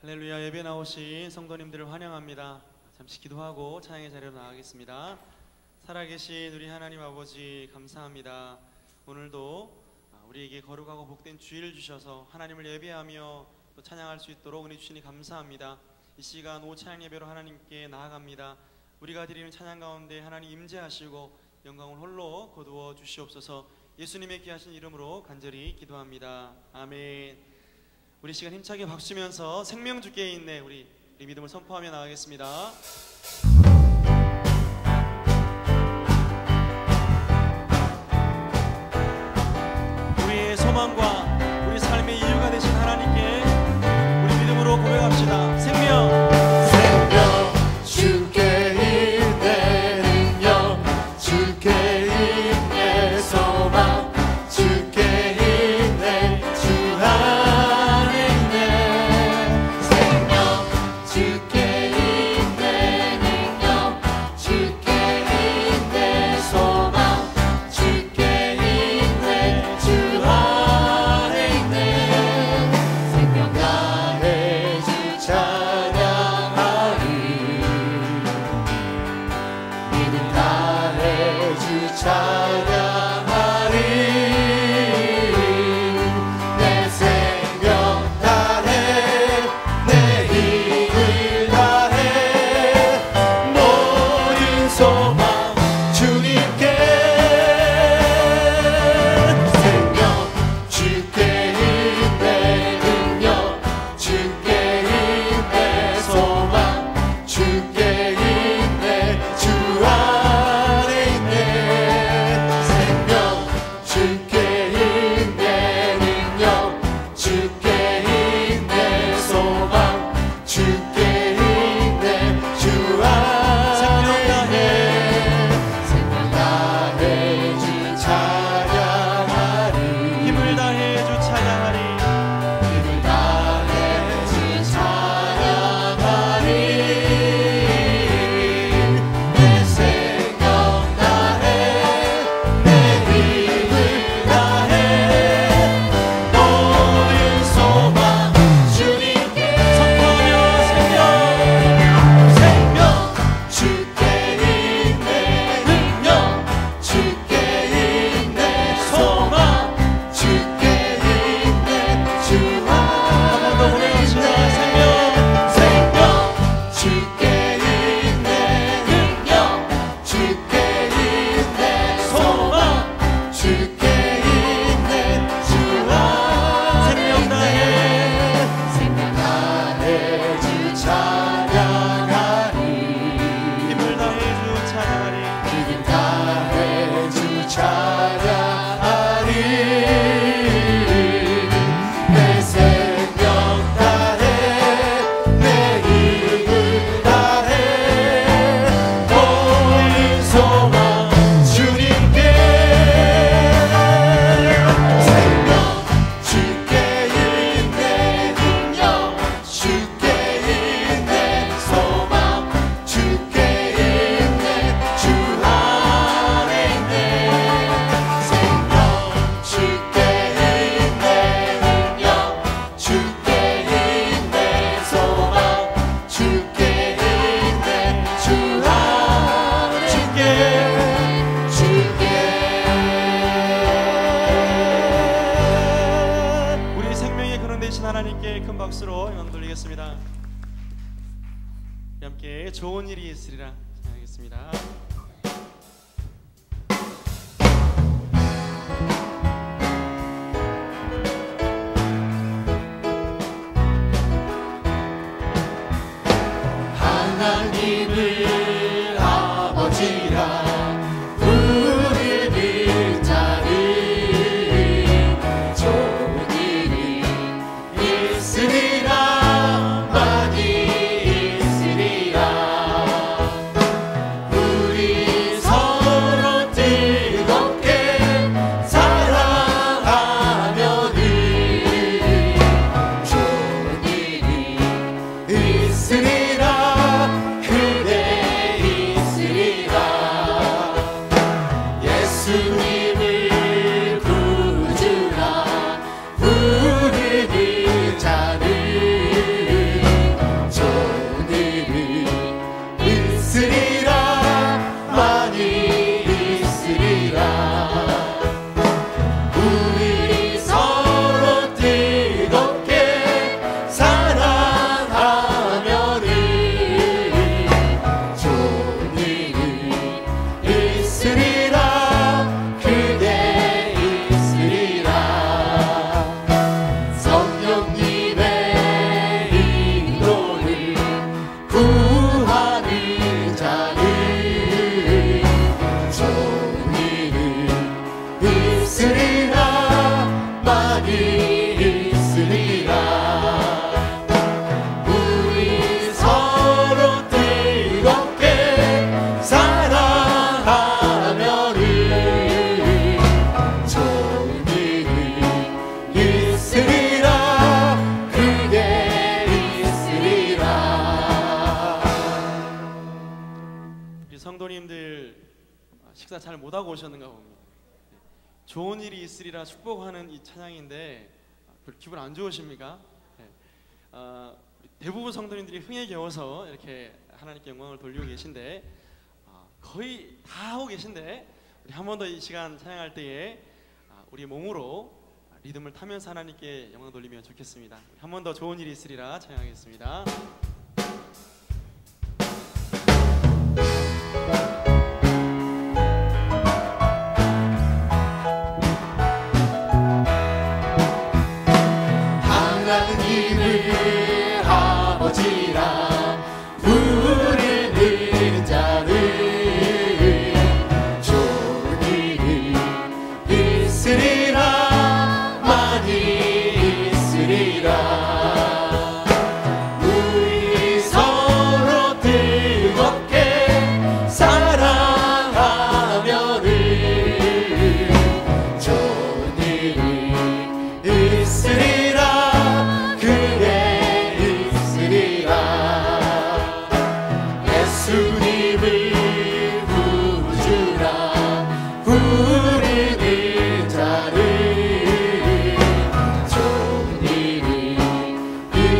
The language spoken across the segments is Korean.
할렐루야. 예배 나오신 성도님들을 환영합니다. 잠시 기도하고 찬양의 자리로 나가겠습니다. 살아계신 우리 하나님 아버지 감사합니다. 오늘도 우리에게 거룩하고 복된 주일을 주셔서 하나님을 예배하며 또 찬양할 수 있도록 은혜 주시니 감사합니다. 이 시간 오 찬양 예배로 하나님께 나아갑니다. 우리가 드리는 찬양 가운데 하나님 임재하시고 영광을 홀로 거두어 주시옵소서. 예수님의 귀하신 이름으로 간절히 기도합니다. 아멘. 우리 시간 힘차게 박수면서 생명 주께 있네 우리 믿음을 선포하며 나가겠습니다. 우리의 소망과 우리 삶의 이유가 되신 하나님께 우리 믿음으로 고백합시다. 생명 주께 있네 능력 주께 있네 소망 주께 있네 주 안에 있네 생명 주께 있네 능력 주께 있네 소망 주께 있네 주 안에 있네 생명 다해 주 찬양하리 믿음 다해 주 찬양하리 내 생명 다해 내 힘을 다해 모든 소망 주님께 생명 주께 있네 능력 주께 있네 소망 주께 있네 주 안에 있네 생명 주께 있네 능력 주께 있네 소망 주께 있네 주 안에 생명 다해 주 찬양하리 힘을 다해 주 찬양하리 힘을 다해 주 찬양하리 내 생명 다해 내 힘을 다해 모든 소망 주님께 선포하며 생명 주께 있네 능력 주께 있네 소망 주께 있네 주 한번더 고백합시다. 생명 생명 주께 있네 능력 주께 있네 소망 주께 있네 주 생명 다해 생명 다해 주 찬양하리 힘을 다해 주 찬양하리 믿음 다해 주 찬양하리 내 생명 다해 내 힘을 다해 모든 소망 주님께 생명 주께 있네 능력 주께 있네 소망 주께 있네 주 안에 있네 생명 주께 있네 능력 주께 있네 소망 주께 있네 주 안에 우리 생명의 근원 되신 하나님께 큰 박수로 영광 돌리겠습니다. 우리 함께 좋은 일이 있으리라 찬양하겠습니다. 하나님을 아버지라 부르는 자는 좋은 일이 있으리라 많이 있으리라 우리 식사 잘 못하고 오셨는가 봅니다. 좋은 일이 있으리라 축복하는 이 찬양인데 별로 기분 안 좋으십니까? 대부분 성도님들이 흥에 겨워서 이렇게 하나님께 영광을 돌리고 계신데 거의 다 하고 계신데 우리 한 번 더 이 시간 찬양할 때에 우리 몸으로 리듬을 타면서 하나님께 영광 돌리면 좋겠습니다. 한 번 더 좋은 일이 있으리라 찬양하겠습니다. 하나님을 아버지라 부르는 자를 좋은 일이 있으리라 많이 있으리라 우리 서로 뜨겁게 사랑하며는 좋은 일이 있으리라 예수님을 구주라 부르는 자를 좋은 일이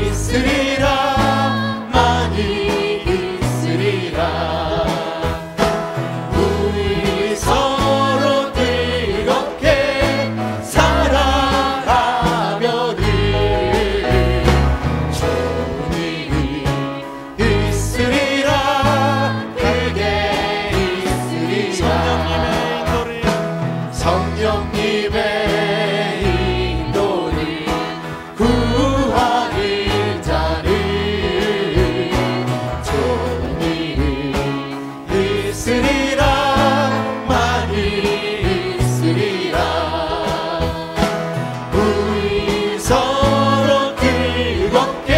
있으리라 많이 있으리라 우리 서로 뜨겁게 사랑하며는 좋은 일이 있으리라 성령님의 인도를 구하는 자를 좋은 일이 있으리라 많이 있으리라 우리 서로 뜨겁게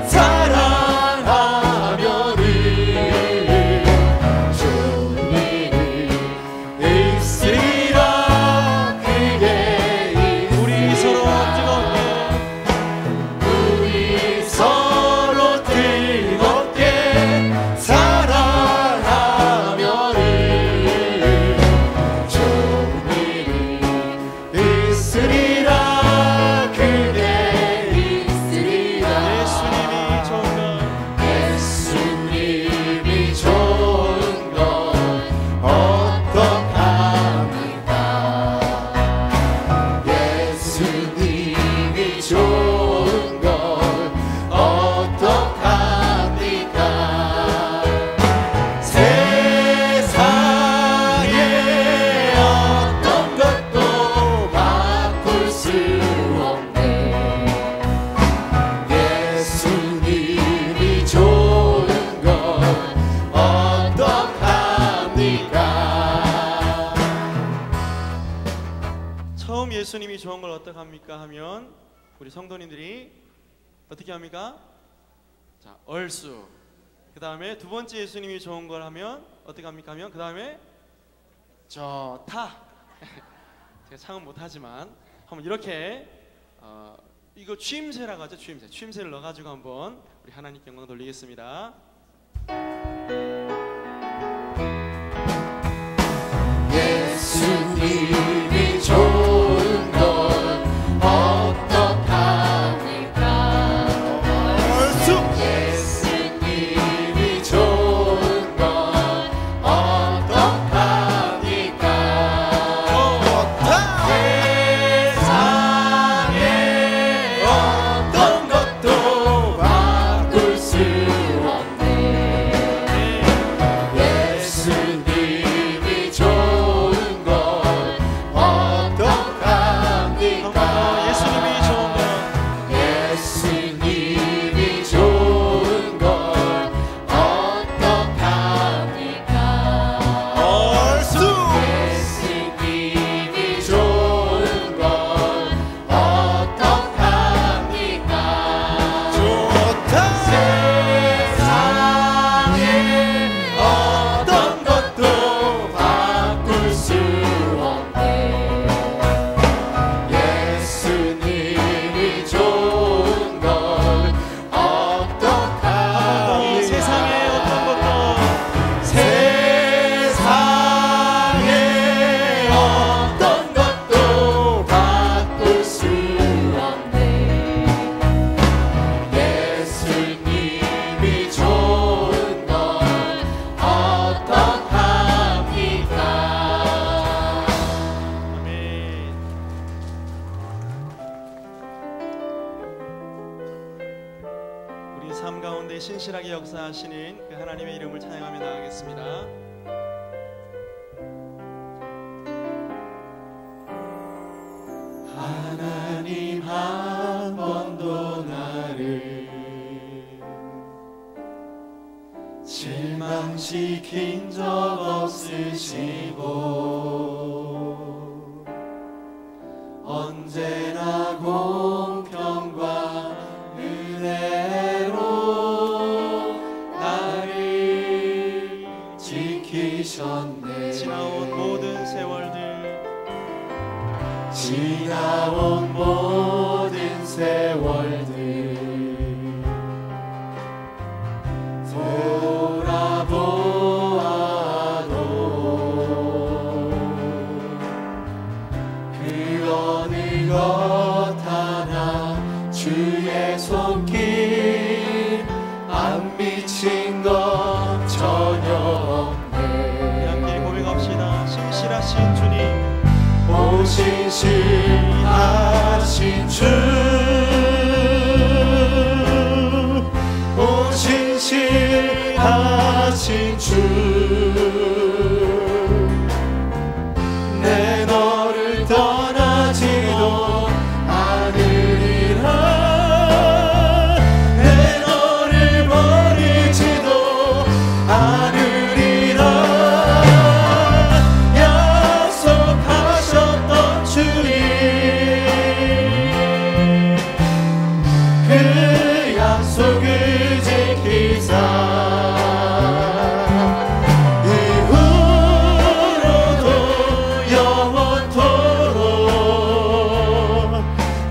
사랑하며는 좋은 일이 있으리라 처음 예수님이 좋은 걸 어떡합니까 하면 우리 성도님들이 어떻게 합니까? 자, 얼쑤. 그 다음에 두 번째 예수님이 좋은 걸 하면 어떻게 합니까 하면 그 다음에 좋다. 제가 창은 못하지만 한번 이렇게 이거 취임새라고 하죠. 취임새를 넣어가지고 한번 우리 하나님께 영광 돌리겠습니다. 예수님이 좋은 걸 어떡합니까 예수님이 좋은 걸 어떡합니까 세상에 어떤 것도 바꿀 수 없네 우리 삶 가운데 신실하게 역사하시는 그 하나님의 이름을 찬양하며 나아가겠습니다. 하나님 한 번도 나를 실망시킨 적 없으시고 언제나 공평과 은혜로 나를 지키셨네. 지나온 모든 세월들 지나온 모든 세월들 돌아보아도 그 어느 것 하나 주의 손길 안 미친 것 전혀 없네. 함께 고백합시다. 신실하신 주님, 오 신실하신 주, 오 신실하신 주, 내 너를 떠나지도 않으리라, 내 너를 버리지도 않으리라. 약속하셨던 주님, 그 약속을 지키사 이후로도 영원토록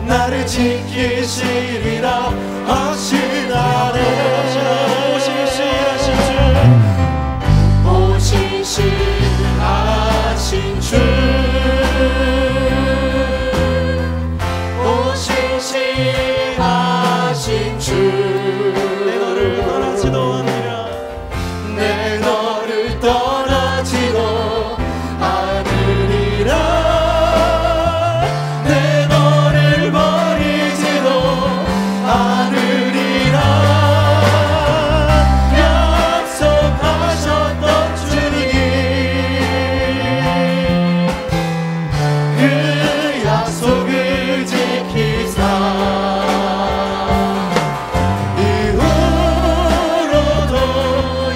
나를 지키시리라 하시나네. 오 신실하신 주, 오 신실하신 주, 내 너를 떠나지도 않으리라, 내 너를 떠나지도 않으리라, 내 너를 버리지도 않으리라. 약속하셨던 주님, 그 약속을 지키사 이후로도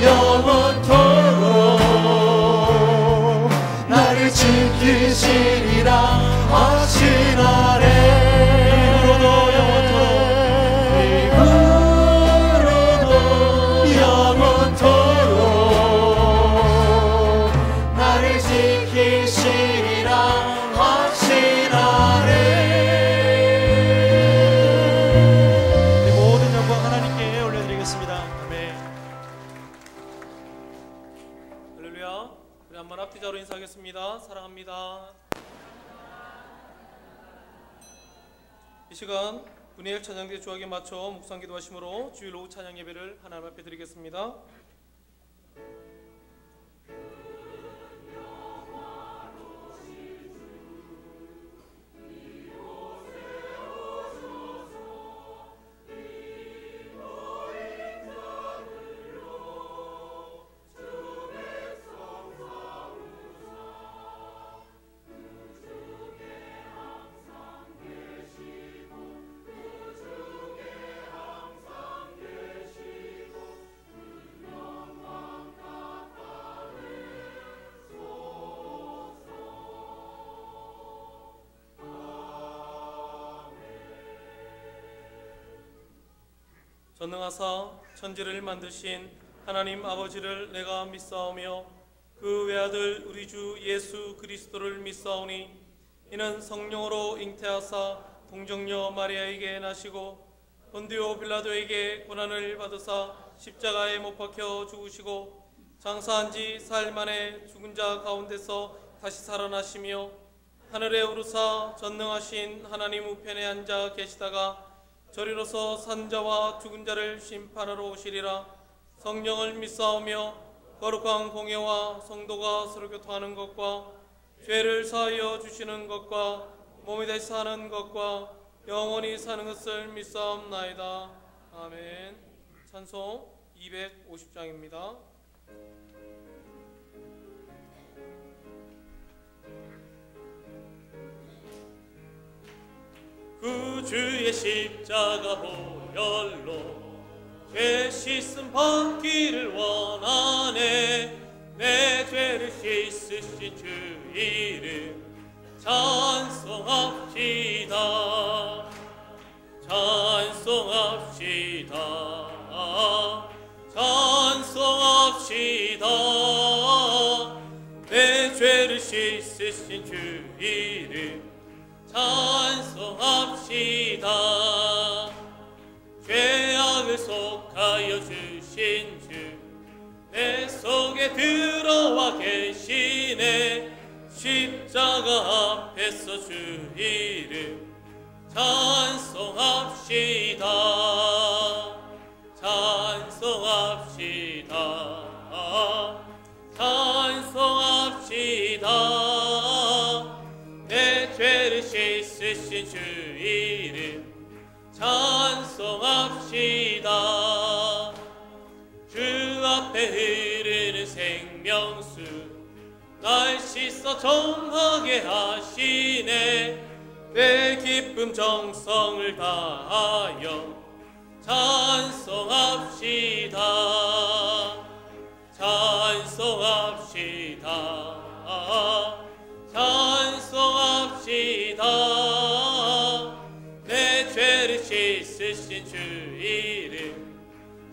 영원토록 나를 지키시리라 하시나네. 이후로도 영원토록 나를 지키시리라 하시나네. 모든 영광 하나님께 올려드리겠습니다. 아멘. 할렐루야. 우리 한번 앞뒤자로 인사하겠습니다. 사랑합니다. 이 시간 분이엘 찬양대 주악에 맞춰 묵상 기도하심으로 주일 오후 찬양 예배를 하나님 앞에 드리겠습니다. 전능하사 천지를 만드신 하나님 아버지를 내가 믿사오며 그 외아들 우리 주 예수 그리스도를 믿사오니 이는 성령으로 잉태하사 동정녀 마리아에게 나시고 본디오 빌라도에게 고난을 받으사 십자가에 못 박혀 죽으시고 장사한 지 사흘 만에 죽은 자 가운데서 다시 살아나시며 하늘에 오르사 전능하신 하나님 우편에 앉아 계시다가 저리로서 산자와 죽은 자를 심판하러 오시리라. 성령을 믿사오며 거룩한 공예와 성도가 서로 교통하는 것과 죄를 사하여 주시는 것과 몸이 다시 사는 것과 영원히 사는 것을 믿사옵나이다. 아멘. 찬송 250장입니다. 그 주의 십자가 보혈로 죄 씻음 받기를 원하네. 내 죄를 씻으신 주 이름 찬송합시다. 찬송합시다. 찬송합시다. 내 죄를 씻으신 주 이름 찬송합시다. 죄악을 속하여 주신 주 내 속에 들어와 계시네. 십자가 앞에서 주 이름 찬송합시다. 찬송합시다. 찬송합시다. 내 죄를 씻으신 주 이름 찬송합시다. 주 앞에 흐르는 생명수 날 씻어 정하게 하시네. 내 기쁨 정성을 다하여 찬송합시다. 찬송합시다. 찬송합시다. 내 죄를 씻으신 주 이름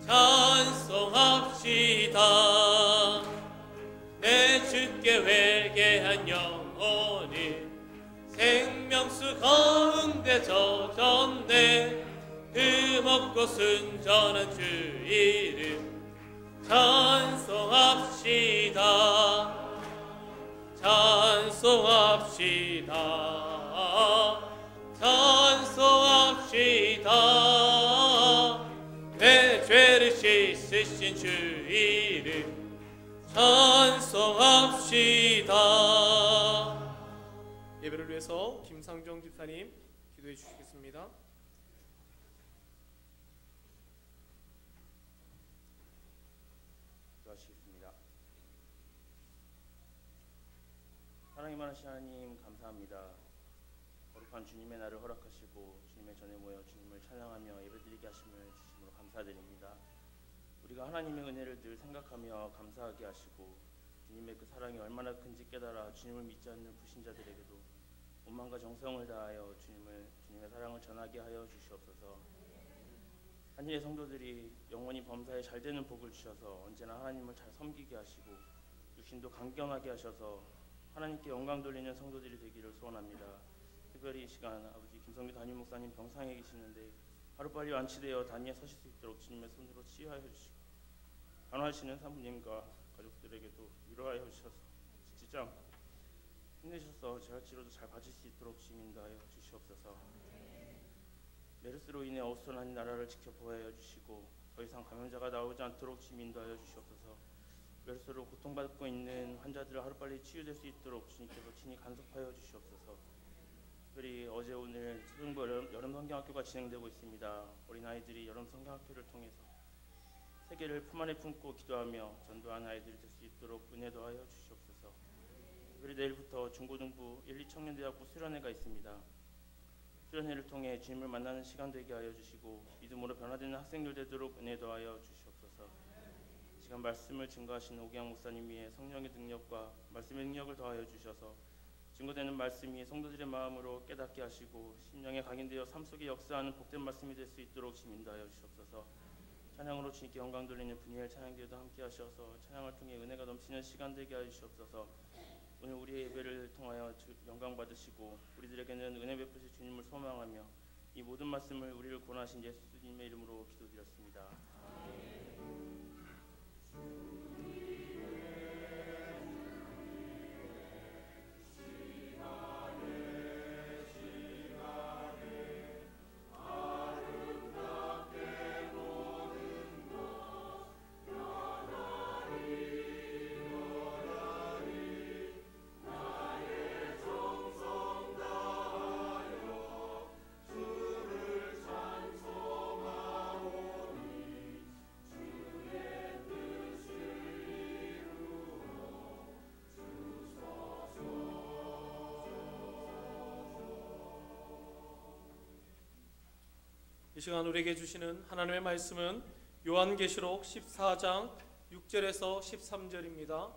찬송합시다. 내 주께 회개한 영혼이 생명수 가운데 젖었네. 흠없고 순전한 주 이름 찬송합시다. 찬송합시다. 찬송합시다. 내 죄를 씻으신 주 이름 찬송합시다. 예배를 위해서 김상정 집사님 기도해 주시겠습니다. 기도하시겠습니다. 사랑이 많으신 하나님 감사합니다. 거룩한 주님의 날을 허락하시고 주님의 전에 모여 주님을 찬양하며 예배드리게 하심을 주심으로 감사드립니다. 우리가 하나님의 은혜를 늘 생각하며 감사하게 하시고 주님의 그 사랑이 얼마나 큰지 깨달아 주님을 믿지 않는 불신자들에게도 온 마음과 정성을 다하여 주님의 사랑을 전하게 하여 주시옵소서. 한일의 성도들이 영원히 범사에 잘되는 복을 주셔서 언제나 하나님을 잘 섬기게 하시고 육신도 강건하게 하셔서 하나님께 영광 돌리는 성도들이 되기를 소원합니다. 특별히 이 시간 아버지 김성규 담임 목사님 병상에 계시는데 하루빨리 완치되어 단위에 서실 수 있도록 주님의 손으로 치유하여 주시고 간호하시는 사모님과 가족들에게도 위로하여 주셔서 지치지 않고 힘내셔서 재활치료도 잘 받을 수 있도록 주님 인도하여 주시옵소서. 메르스로 인해 어수선한 나라를 지켜보아야 주시고 더 이상 감염자가 나오지 않도록 주님 인도하여 주시옵소서. 메르스로 고통받고 있는 환자들을 하루빨리 치유될 수 있도록 주님께서 친히 간섭하여 주시옵소서. 특별히 어제 오늘 초중부 여름 성경학교가 진행되고 있습니다. 어린아이들이 여름 성경학교를 통해서 세계를 품 안에 품고 기도하며 전도하는 아이들이 될 수 있도록 은혜도 하여 주시옵소서. 특별히 내일부터 중고등부 1, 2청년대학부 수련회가 있습니다. 수련회를 통해 주님을 만나는 시간 되게 하여 주시고 믿음으로 변화되는 학생들 되도록 은혜도 하여 주시옵소서. 시간 말씀을 증거하시는 오기양 목사님 위에 성령의 능력과 말씀의 능력을 더하여 주셔서 증거되는 말씀이 성도들의 마음으로 깨닫게 하시고 심령에 각인되어 삶 속에 역사하는 복된 말씀이 될 수 있도록 주님 인도하여 주시옵소서. 찬양으로 주님께 영광 돌리는 분야의 찬양대회도 함께 하셔서 찬양을 통해 은혜가 넘치는 시간 되게 하여 주시옵소서. 오늘 우리의 예배를 통하여 영광 받으시고 우리들에게는 은혜 베푸실 주님을 소망하며 이 모든 말씀을 우리를 구원하신 예수님의 이름으로 기도드렸습니다. 이 시간 우리에게 주시는 하나님의 말씀은 요한계시록 14장 6절에서 13절입니다.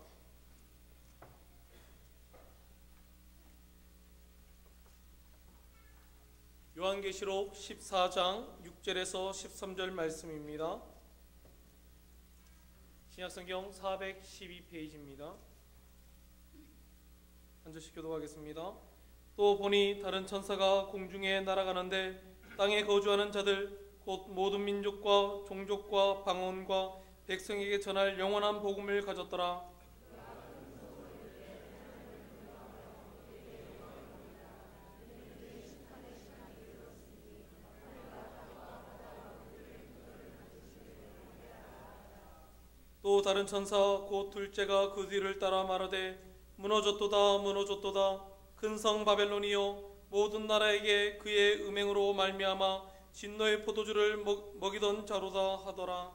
요한계시록 14장 6절에서 13절 말씀입니다. 신약성경 412페이지입니다. 한 절씩 교독하겠습니다. 또 보니 다른 천사가 공중에 날아가는데 땅에 거주하는 자들 곧 모든 민족과 종족과 방언과 백성에게 전할 영원한 복음을 가졌더라. 또 다른 천사 곧 둘째가 그 뒤를 따라 말하되 무너졌도다 무너졌도다 큰 성 바벨론이요 모든 나라에게 그의 음행으로 말미암아 진노의 포도주를 먹이던 자로다 하더라.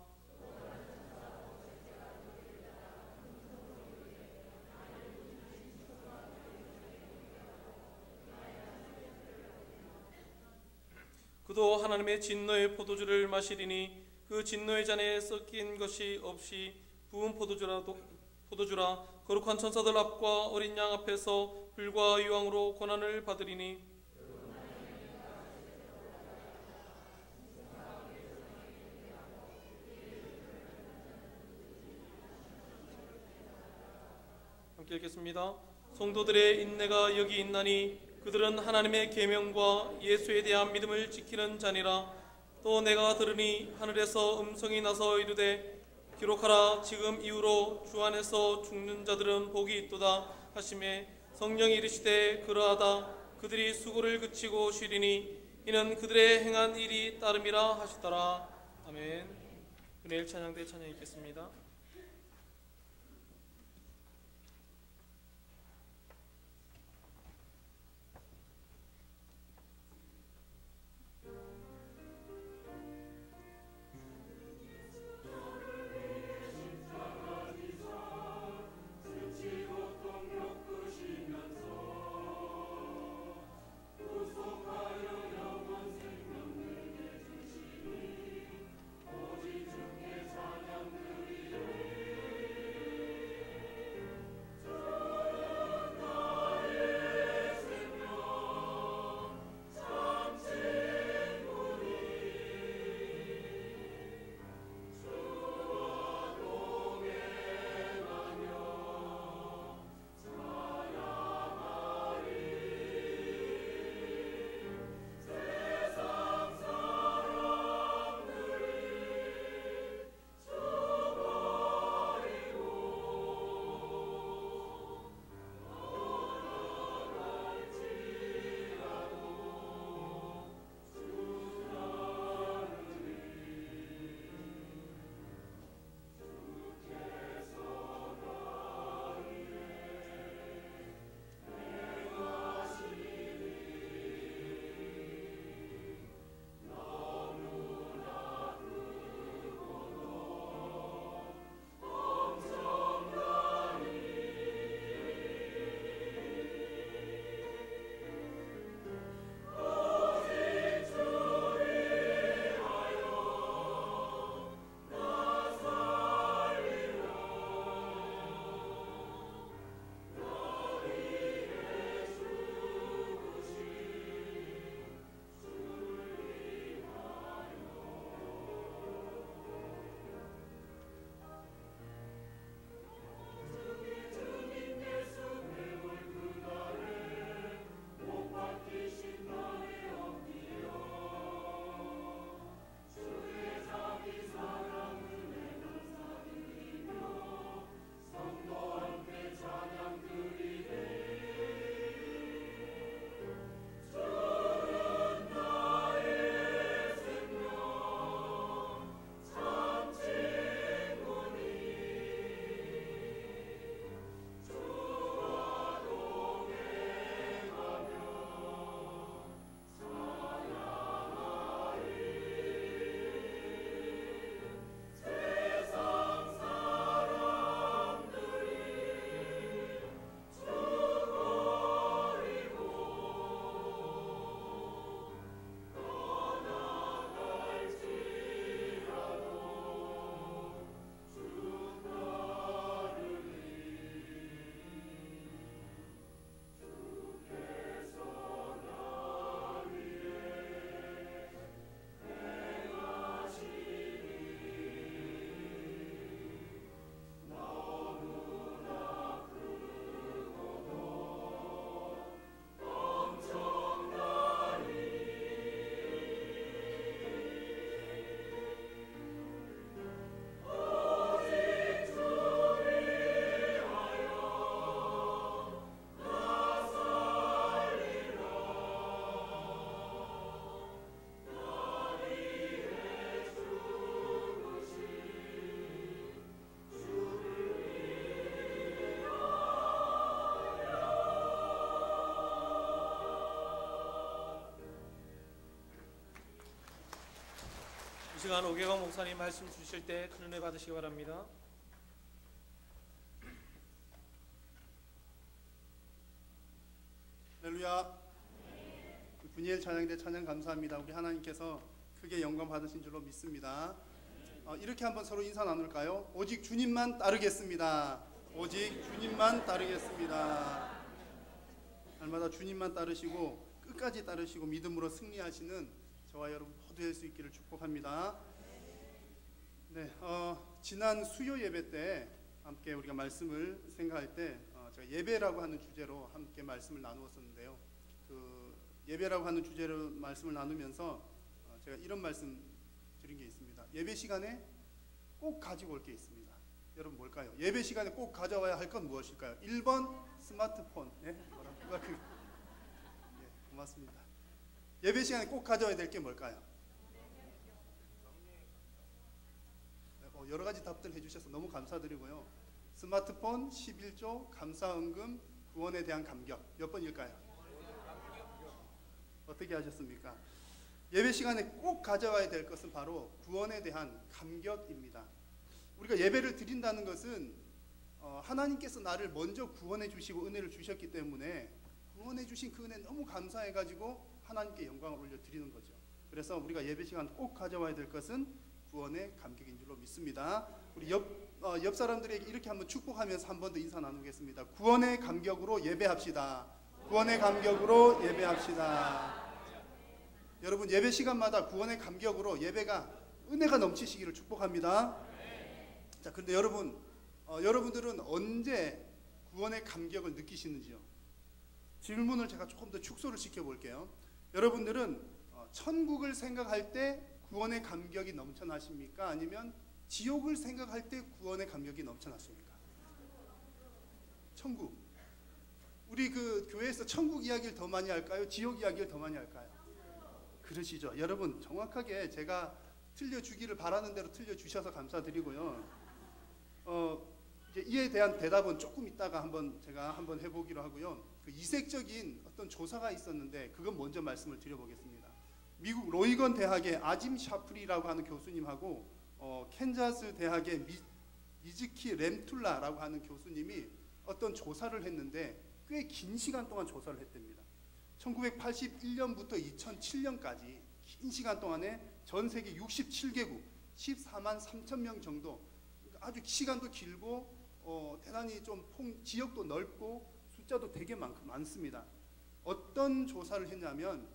그도 하나님의 진노의 포도주를 마시리니 그 진노의 잔에 섞인 것이 없이 부은 포도주라 거룩한 천사들 앞과 어린 양 앞에서 불과 유황으로 고난을 받으리니 함께 읽겠습니다. 성도들의 인내가 여기 있나니 그들은 하나님의 계명과 예수에 대한 믿음을 지키는 자니라. 또 내가 들으니 하늘에서 음성이 나서 이르되 기록하라 지금 이후로 주 안에서 죽는 자들은 복이 있도다 하시매 성령이 이르시되 그러하다 그들이 수고를 그치고 쉬리니 이는 그들의 행한 일이 따름이라 하시더라. 아멘. 은혜일 찬양대 찬양 읽겠습니다. 이 시간 오계광 목사님 말씀 주실 때 큰 은혜 받으시기 바랍니다. 할렐루야. 분이엘 찬양대 찬양 감사합니다. 우리 하나님께서 크게 영광 받으신 줄로 믿습니다. 이렇게 한번 서로 인사 나눌까요? 오직 주님만 따르겠습니다. 오직 주님만 따르겠습니다. 날마다 주님만 따르시고 끝까지 따르시고 믿음으로 승리하시는 저와 여러분 모두 될 수 있기를 축복합니다. 네, 지난 수요 예배 때 함께 우리가 말씀을 생각할 때 제가 예배라고 하는 주제로 함께 말씀을 나누었었는데요. 그 예배라고 하는 주제로 말씀을 나누면서 제가 이런 말씀 드린 게 있습니다. 예배 시간에 꼭 가지고 올 게 있습니다. 여러분 뭘까요? 예배 시간에 꼭 가져와야 할 건 무엇일까요? 1번 스마트폰. 예? 고맙습니다. 예배 시간에 꼭 가져와야 될 게 뭘까요? 여러 가지 답들 해주셔서 너무 감사드리고요. 스마트폰, 11조, 감사헌금, 구원에 대한 감격. 몇 번일까요? 어떻게 하셨습니까? 예배 시간에 꼭 가져와야 될 것은 바로 구원에 대한 감격입니다. 우리가 예배를 드린다는 것은 하나님께서 나를 먼저 구원해 주시고 은혜를 주셨기 때문에 구원해 주신 그 은혜 너무 감사해가지고 하나님께 영광을 올려드리는 거죠. 그래서 우리가 예배 시간 꼭 가져와야 될 것은 구원의 감격인 줄로 믿습니다. 우리 옆 사람들에게 이렇게 한번 축복하면서 한 번 더 인사 나누겠습니다. 구원의 감격으로 예배합시다. 구원의 감격으로 예배합시다. 여러분 예배 시간마다 구원의 감격으로 예배가 은혜가 넘치시기를 축복합니다. 자, 그런데 여러분들은 언제 구원의 감격을 느끼시는지요? 질문을 제가 조금 더 축소를 시켜볼게요. 여러분들은 천국을 생각할 때 구원의 감격이 넘쳐나십니까? 아니면 지옥을 생각할 때 구원의 감격이 넘쳐나십니까? 천국. 우리 그 교회에서 천국 이야기를 더 많이 할까요? 지옥 이야기를 더 많이 할까요? 그러시죠. 여러분 정확하게 제가 틀려주기를 바라는 대로 틀려주셔서 감사드리고요. 이제 이에 대한 대답은 조금 이따가 제가 한번 해보기로 하고요. 그 이색적인 어떤 조사가 있었는데 그건 먼저 말씀을 드려보겠습니다. 미국 로이건 대학의 아짐 샤프리라고 하는 교수님하고 캔자스 대학의 미즈키 램툴라라고 하는 교수님이 어떤 조사를 했는데 꽤 긴 시간 동안 조사를 했답니다. 1981년부터 2007년까지 긴 시간 동안에 전 세계 67개국 14만 3천 명 정도, 아주 시간도 길고 대단히 좀 지역도 넓고 숫자도 되게 많습니다. 어떤 조사를 했냐면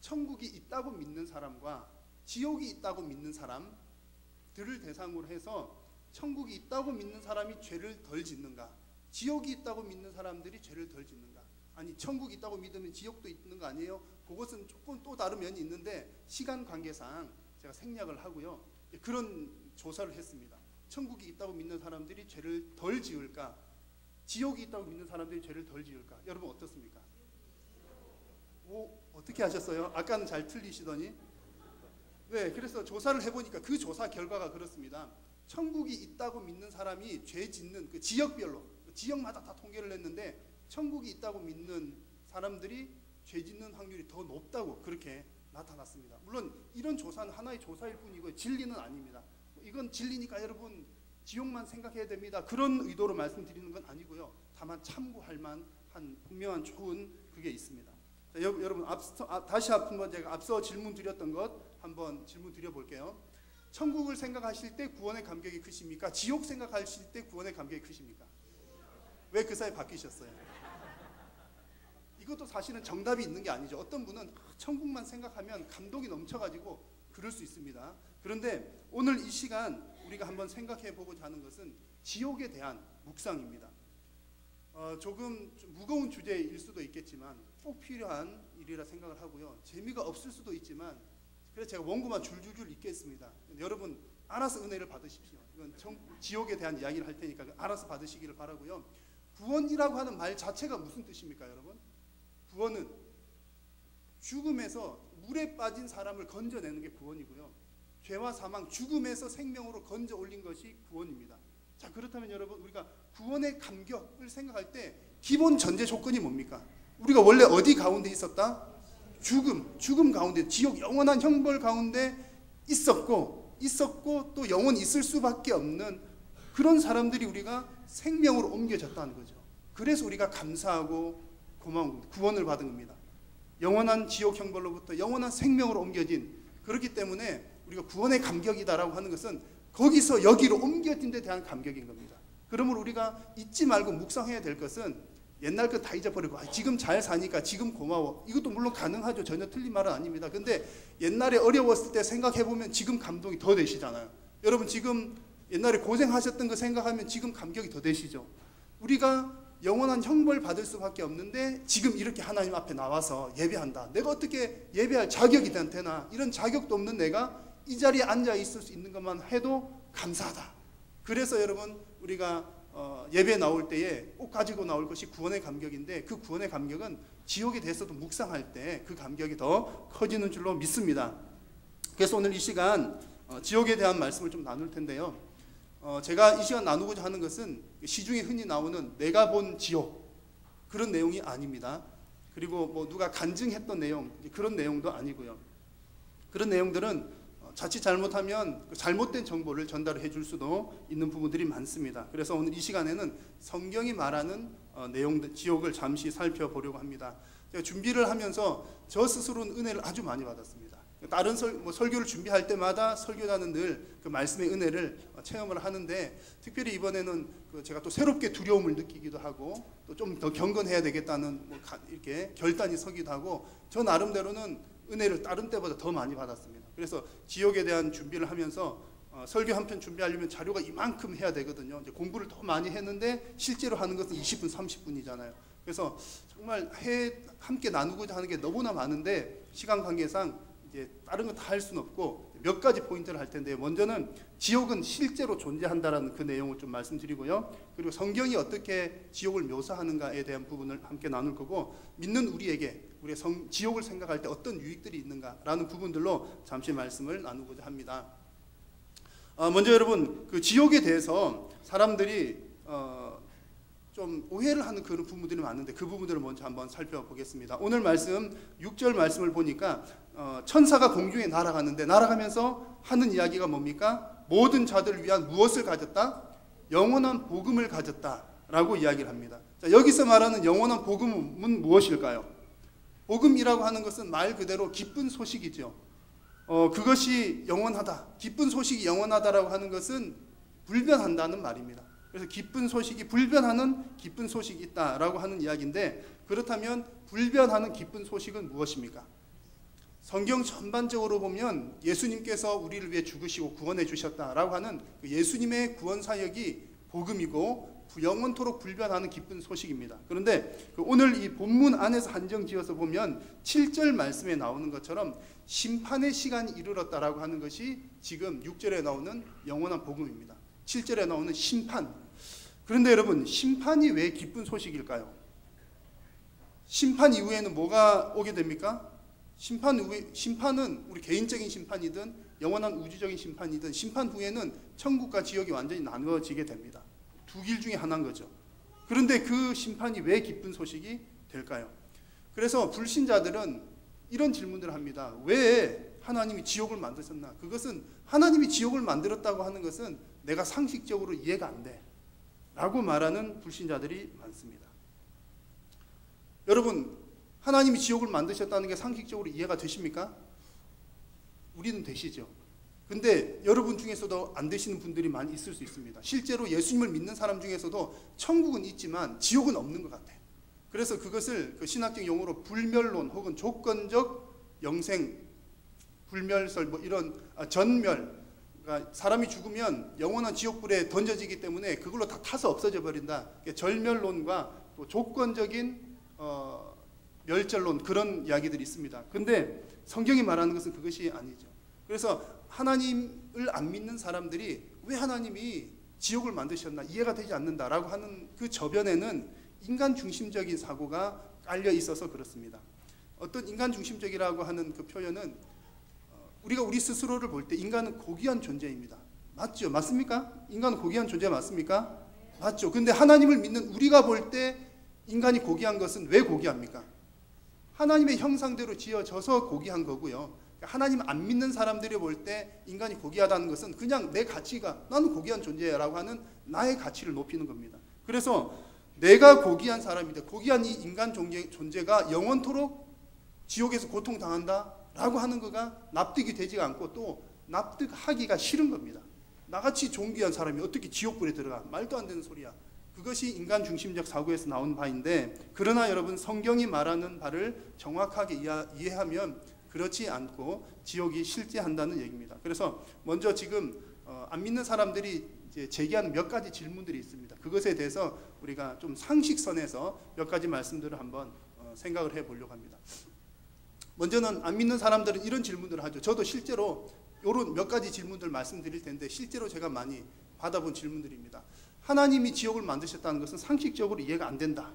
천국이 있다고 믿는 사람과 지옥이 있다고 믿는 사람들을 대상으로 해서 천국이 있다고 믿는 사람이 죄를 덜 짓는가, 지옥이 있다고 믿는 사람들이 죄를 덜 짓는가. 아니 천국이 있다고 믿으면 지옥도 있는 거 아니에요? 그것은 조금 또 다른 면이 있는데 시간 관계상 제가 생략을 하고요. 그런 조사를 했습니다. 천국이 있다고 믿는 사람들이 죄를 덜 지을까, 지옥이 있다고 믿는 사람들이 죄를 덜 지을까? 여러분 어떻습니까? 어떻게 하셨어요? 아까는 잘 틀리시더니. 네, 그래서 조사를 해보니까 그 조사 결과가 그렇습니다. 천국이 있다고 믿는 사람이 죄 짓는 그 지역별로, 지역마다 다 통계를 냈는데 천국이 있다고 믿는 사람들이 죄 짓는 확률이 더 높다고 그렇게 나타났습니다. 물론 이런 조사는 하나의 조사일 뿐이고 진리는 아닙니다. 이건 진리니까 여러분 지옥만 생각해야 됩니다. 그런 의도로 말씀드리는 건 아니고요. 다만 참고할 만한 분명한 좋은 그게 있습니다. 자, 여러분 다시 한번 제가 앞서 질문 드렸던 것 한번 질문 드려볼게요. 천국을 생각하실 때 구원의 감격이 크십니까? 지옥 생각하실 때 구원의 감격이 크십니까? 왜 그 사이 바뀌셨어요? 이것도 사실은 정답이 있는 게 아니죠. 어떤 분은 천국만 생각하면 감동이 넘쳐가지고 그럴 수 있습니다. 그런데 오늘 이 시간 우리가 한번 생각해 보고자 하는 것은 지옥에 대한 묵상입니다. 조금 무거운 주제일 수도 있겠지만 꼭 필요한 일이라 생각을 하고요. 재미가 없을 수도 있지만 그래서 제가 원고만 줄줄줄 읽겠습니다. 여러분 알아서 은혜를 받으십시오. 이건 지옥에 대한 이야기를 할 테니까 알아서 받으시기를 바라고요. 구원이라고 하는 말 자체가 무슨 뜻입니까, 여러분? 구원은 죽음에서 물에 빠진 사람을 건져내는 게 구원이고요. 죄와 사망, 죽음에서 생명으로 건져 올린 것이 구원입니다. 자, 그렇다면 여러분 우리가 구원의 감격을 생각할 때 기본 전제 조건이 뭡니까? 우리가 원래 어디 가운데 있었다? 죽음 가운데, 지옥 영원한 형벌 가운데 있었고 또 영원히 있을 수밖에 없는 그런 사람들이 우리가 생명으로 옮겨졌다는 거죠. 그래서 우리가 감사하고 고마운 겁니다. 구원을 받은 겁니다. 영원한 지옥 형벌로부터 영원한 생명으로 옮겨진, 그렇기 때문에 우리가 구원의 감격이다라고 하는 것은 거기서 여기로 옮겨진 데 대한 감격인 겁니다. 그러므로 우리가 잊지 말고 묵상해야 될 것은 옛날 것 다 잊어버리고 지금 잘 사니까 지금 고마워. 이것도 물론 가능하죠. 전혀 틀린 말은 아닙니다. 근데 옛날에 어려웠을 때 생각해보면 지금 감동이 더 되시잖아요. 여러분 지금 옛날에 고생하셨던 거 생각하면 지금 감격이 더 되시죠. 우리가 영원한 형벌 받을 수밖에 없는데 지금 이렇게 하나님 앞에 나와서 예배한다. 내가 어떻게 예배할 자격이 되나? 이런 자격도 없는 내가 이 자리에 앉아 있을 수 있는 것만 해도 감사하다. 그래서 여러분 우리가 예배 나올 때에 꼭 가지고 나올 것이 구원의 감격인데, 그 구원의 감격은 지옥에 대해서도 묵상할 때 그 감격이 더 커지는 줄로 믿습니다. 그래서 오늘 이 시간 지옥에 대한 말씀을 좀 나눌 텐데요. 제가 이 시간 나누고자 하는 것은 시중에 흔히 나오는 내가 본 지옥 그런 내용이 아닙니다. 그리고 뭐 누가 간증했던 내용 그런 내용도 아니고요. 그런 내용들은 자칫 잘못하면 잘못된 정보를 전달해 줄 수도 있는 부분들이 많습니다. 그래서 오늘 이 시간에는 성경이 말하는 내용들, 지옥을 잠시 살펴보려고 합니다. 제가 준비를 하면서 저 스스로는 은혜를 아주 많이 받았습니다. 다른 설교를 준비할 때마다 설교자는 늘 그 말씀의 은혜를 체험을 하는데, 특별히 이번에는 제가 또 새롭게 두려움을 느끼기도 하고 또 좀 더 경건해야 되겠다는 이렇게 결단이 서기도 하고, 저 나름대로는 은혜를 다른 때보다 더 많이 받았습니다. 그래서 지옥에 대한 준비를 하면서 설교 한 편 준비하려면 자료가 이만큼 해야 되거든요. 이제 공부를 더 많이 했는데 실제로 하는 것은 20분, 30분이잖아요. 그래서 정말 함께 나누고자 하는 게 너무나 많은데 시간 관계상 이제 다른 거 다 할 수는 없고 몇 가지 포인트를 할 텐데요. 먼저는 지옥은 실제로 존재한다라는 그 내용을 좀 말씀드리고요. 그리고 성경이 어떻게 지옥을 묘사하는가에 대한 부분을 함께 나눌 거고, 믿는 우리에게 지옥을 생각할 때 어떤 유익들이 있는가라는 부분들로 잠시 말씀을 나누고자 합니다. 먼저 여러분, 그 지옥에 대해서 사람들이 좀 오해를 하는 그런 부분들이 많은데 그 부분들을 먼저 한번 살펴보겠습니다. 오늘 말씀 6절 말씀을 보니까 천사가 공중에 날아가면서 하는 이야기가 뭡니까? 모든 자들을 위한 무엇을 가졌다? 영원한 복음을 가졌다라고 이야기를 합니다. 자, 여기서 말하는 영원한 복음은 무엇일까요? 복음이라고 하는 것은 말 그대로 기쁜 소식이죠. 그것이 영원하다, 기쁜 소식이 영원하다라고 하는 것은 불변한다는 말입니다. 그래서 기쁜 소식이 불변하는 기쁜 소식이 있다라고 하는 이야기인데, 그렇다면 불변하는 기쁜 소식은 무엇입니까? 성경 전반적으로 보면 예수님께서 우리를 위해 죽으시고 구원해 주셨다라고 하는 그 예수님의 구원 사역이 복음이고 영원토록 불변하는 기쁜 소식입니다. 그런데 오늘 이 본문 안에서 한정 지어서 보면 7절 말씀에 나오는 것처럼 심판의 시간이 이르렀다라고 하는 것이 지금 6절에 나오는 영원한 복음입니다. 7절에 나오는 심판. 그런데 여러분, 심판이 왜 기쁜 소식일까요? 심판 이후에는 뭐가 오게 됩니까? 심판은 우리 개인적인 심판이든 영원한 우주적인 심판이든 심판 후에는 천국과 지옥이 완전히 나누어지게 됩니다. 두 길 중에 하나인 거죠. 그런데 그 심판이 왜 기쁜 소식이 될까요? 그래서 불신자들은 이런 질문들을 합니다. 왜 하나님이 지옥을 만드셨나? 그것은 하나님이 지옥을 만들었다고 하는 것은 내가 상식적으로 이해가 안 돼 라고 말하는 불신자들이 많습니다. 여러분, 하나님이 지옥을 만드셨다는 게 상식적으로 이해가 되십니까? 우리는 되시죠. 근데 여러분 중에서도 안 되시는 분들이 많이 있을 수 있습니다. 실제로 예수님을 믿는 사람 중에서도 천국은 있지만 지옥은 없는 것 같아요. 그래서 그것을 그 신학적 용어로 불멸론 혹은 조건적 영생, 불멸설, 뭐 이런 전멸, 그러니까 사람이 죽으면 영원한 지옥불에 던져지기 때문에 그걸로 다 타서 없어져 버린다. 절멸론과 또 조건적인 멸절론, 그런 이야기들이 있습니다. 근데 성경이 말하는 것은 그것이 아니죠. 그래서 하나님을 안 믿는 사람들이 왜 하나님이 지옥을 만드셨나 이해가 되지 않는다라고 하는 그 저변에는 인간 중심적인 사고가 깔려 있어서 그렇습니다. 어떤 인간 중심적이라고 하는 그 표현은 우리가 우리 스스로를 볼 때 인간은 고귀한 존재입니다. 맞죠? 맞습니까? 인간은 고귀한 존재 맞습니까? 맞죠? 근데 하나님을 믿는 우리가 볼 때 인간이 고귀한 것은 왜 고귀합니까? 하나님의 형상대로 지어져서 고귀한 거고요. 하나님 안 믿는 사람들이 볼 때 인간이 고귀하다는 것은 그냥 내 가치가 나는 고귀한 존재라고 하는 나의 가치를 높이는 겁니다. 그래서 내가 고귀한 사람이다. 고귀한 이 인간 존재가 영원토록 지옥에서 고통당한다 라고 하는 거가 납득이 되지가 않고 또 납득하기가 싫은 겁니다. 나같이 존귀한 사람이 어떻게 지옥불에 들어가? 말도 안 되는 소리야. 그것이 인간 중심적 사고에서 나온 바인데, 그러나 여러분 성경이 말하는 바를 정확하게 이해하면 그렇지 않고 지옥이 실제한다는 얘기입니다. 그래서 먼저 지금 안 믿는 사람들이 이제 제기하는 몇 가지 질문들이 있습니다. 그것에 대해서 우리가 좀 상식선에서 몇 가지 말씀들을 한번 생각을 해보려고 합니다. 먼저는 안 믿는 사람들은 이런 질문들을 하죠. 저도 실제로 이런 몇 가지 질문들 말씀드릴 텐데 실제로 제가 많이 받아본 질문들입니다. 하나님이 지옥을 만드셨다는 것은 상식적으로 이해가 안 된다.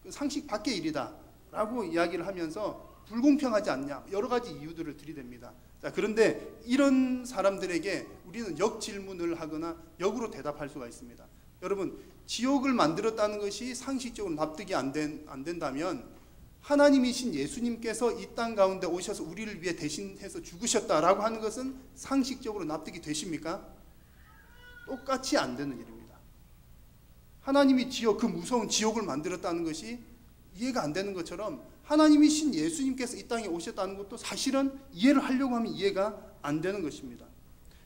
상식 밖의 일이다 라고 이야기를 하면서 불공평하지 않냐 여러 가지 이유들을 들이댑니다. 자, 그런데 이런 사람들에게 우리는 역질문을 하거나 역으로 대답할 수가 있습니다. 여러분, 지옥을 만들었다는 것이 상식적으로 납득이 안 된다면 하나님이신 예수님께서 이 땅 가운데 오셔서 우리를 위해 대신해서 죽으셨다라고 하는 것은 상식적으로 납득이 되십니까? 똑같이 안 되는 일입니다. 하나님이 그 무서운 지옥을 만들었다는 것이 이해가 안 되는 것처럼 하나님이신 예수님께서 이 땅에 오셨다는 것도 사실은 이해를 하려고 하면 이해가 안 되는 것입니다.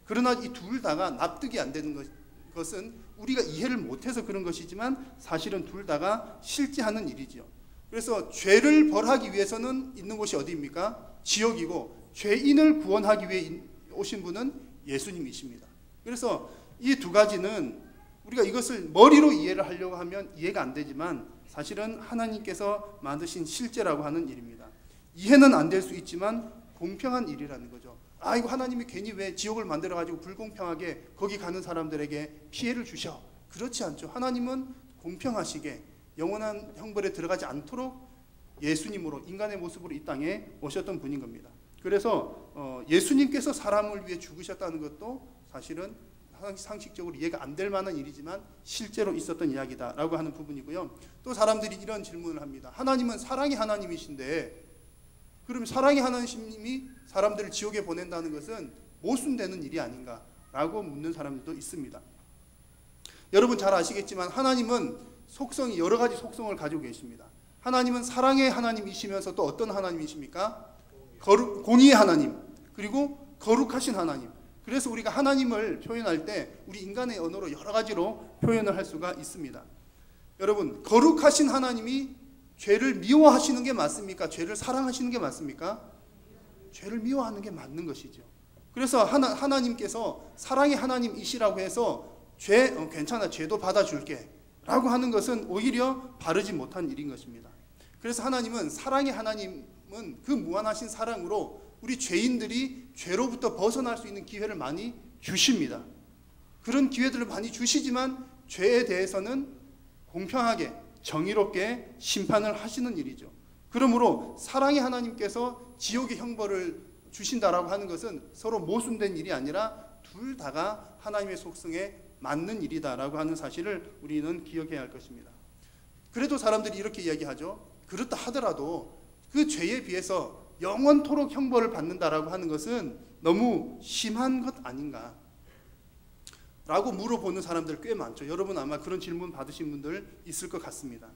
그러나 이 둘 다가 납득이 안 되는 것은 우리가 이해를 못해서 그런 것이지만 사실은 둘 다가 실제하는 일이죠. 그래서 죄를 벌하기 위해서는 있는 곳이 어디입니까? 지옥이고 죄인을 구원하기 위해 오신 분은 예수님이십니다. 그래서 이 두 가지는 우리가 이것을 머리로 이해를 하려고 하면 이해가 안 되지만 사실은 하나님께서 만드신 실제라고 하는 일입니다. 이해는 안 될 수 있지만 공평한 일이라는 거죠. 이거 하나님이 괜히 왜 지옥을 만들어가지고 불공평하게 거기 가는 사람들에게 피해를 주셔? 그렇지 않죠. 하나님은 공평하시게 영원한 형벌에 들어가지 않도록 예수님으로 인간의 모습으로 이 땅에 오셨던 분인 겁니다. 그래서 예수님께서 사람을 위해 죽으셨다는 것도 사실은 상식적으로 이해가 안 될 만한 일이지만 실제로 있었던 이야기다라고 하는 부분이고요. 또 사람들이 이런 질문을 합니다. 하나님은 사랑의 하나님이신데 그럼 사랑의 하나님이 사람들을 지옥에 보낸다는 것은 모순되는 일이 아닌가라고 묻는 사람들도 있습니다. 여러분 잘 아시겠지만 하나님은 속성이 여러 가지 속성을 가지고 계십니다. 하나님은 사랑의 하나님이시면서 또 어떤 하나님이십니까? 공의의 하나님, 그리고 거룩하신 하나님. 그래서 우리가 하나님을 표현할 때 우리 인간의 언어로 여러 가지로 표현을 할 수가 있습니다. 여러분, 거룩하신 하나님이 죄를 미워하시는 게 맞습니까? 죄를 사랑하시는 게 맞습니까? 죄를 미워하는 게 맞는 것이죠. 그래서 하나님께서 사랑의 하나님이시라고 해서 괜찮아, 죄도 받아줄게 라고 하는 것은 오히려 바르지 못한 일인 것입니다. 그래서 하나님은 사랑의 하나님은 그 무한하신 사랑으로 우리 죄인들이 죄로부터 벗어날 수 있는 기회를 많이 주십니다. 그런 기회들을 많이 주시지만 죄에 대해서는 공평하게 정의롭게 심판을 하시는 일이죠. 그러므로 사랑의 하나님께서 지옥의 형벌을 주신다라고 하는 것은 서로 모순된 일이 아니라 둘 다가 하나님의 속성에 맞는 일이다라고 하는 사실을 우리는 기억해야 할 것입니다. 그래도 사람들이 이렇게 이야기하죠. 그렇다 하더라도 그 죄에 비해서 영원토록 형벌을 받는다라고 하는 것은 너무 심한 것 아닌가? 라고 물어보는 사람들 꽤 많죠. 여러분 아마 그런 질문 받으신 분들 있을 것 같습니다.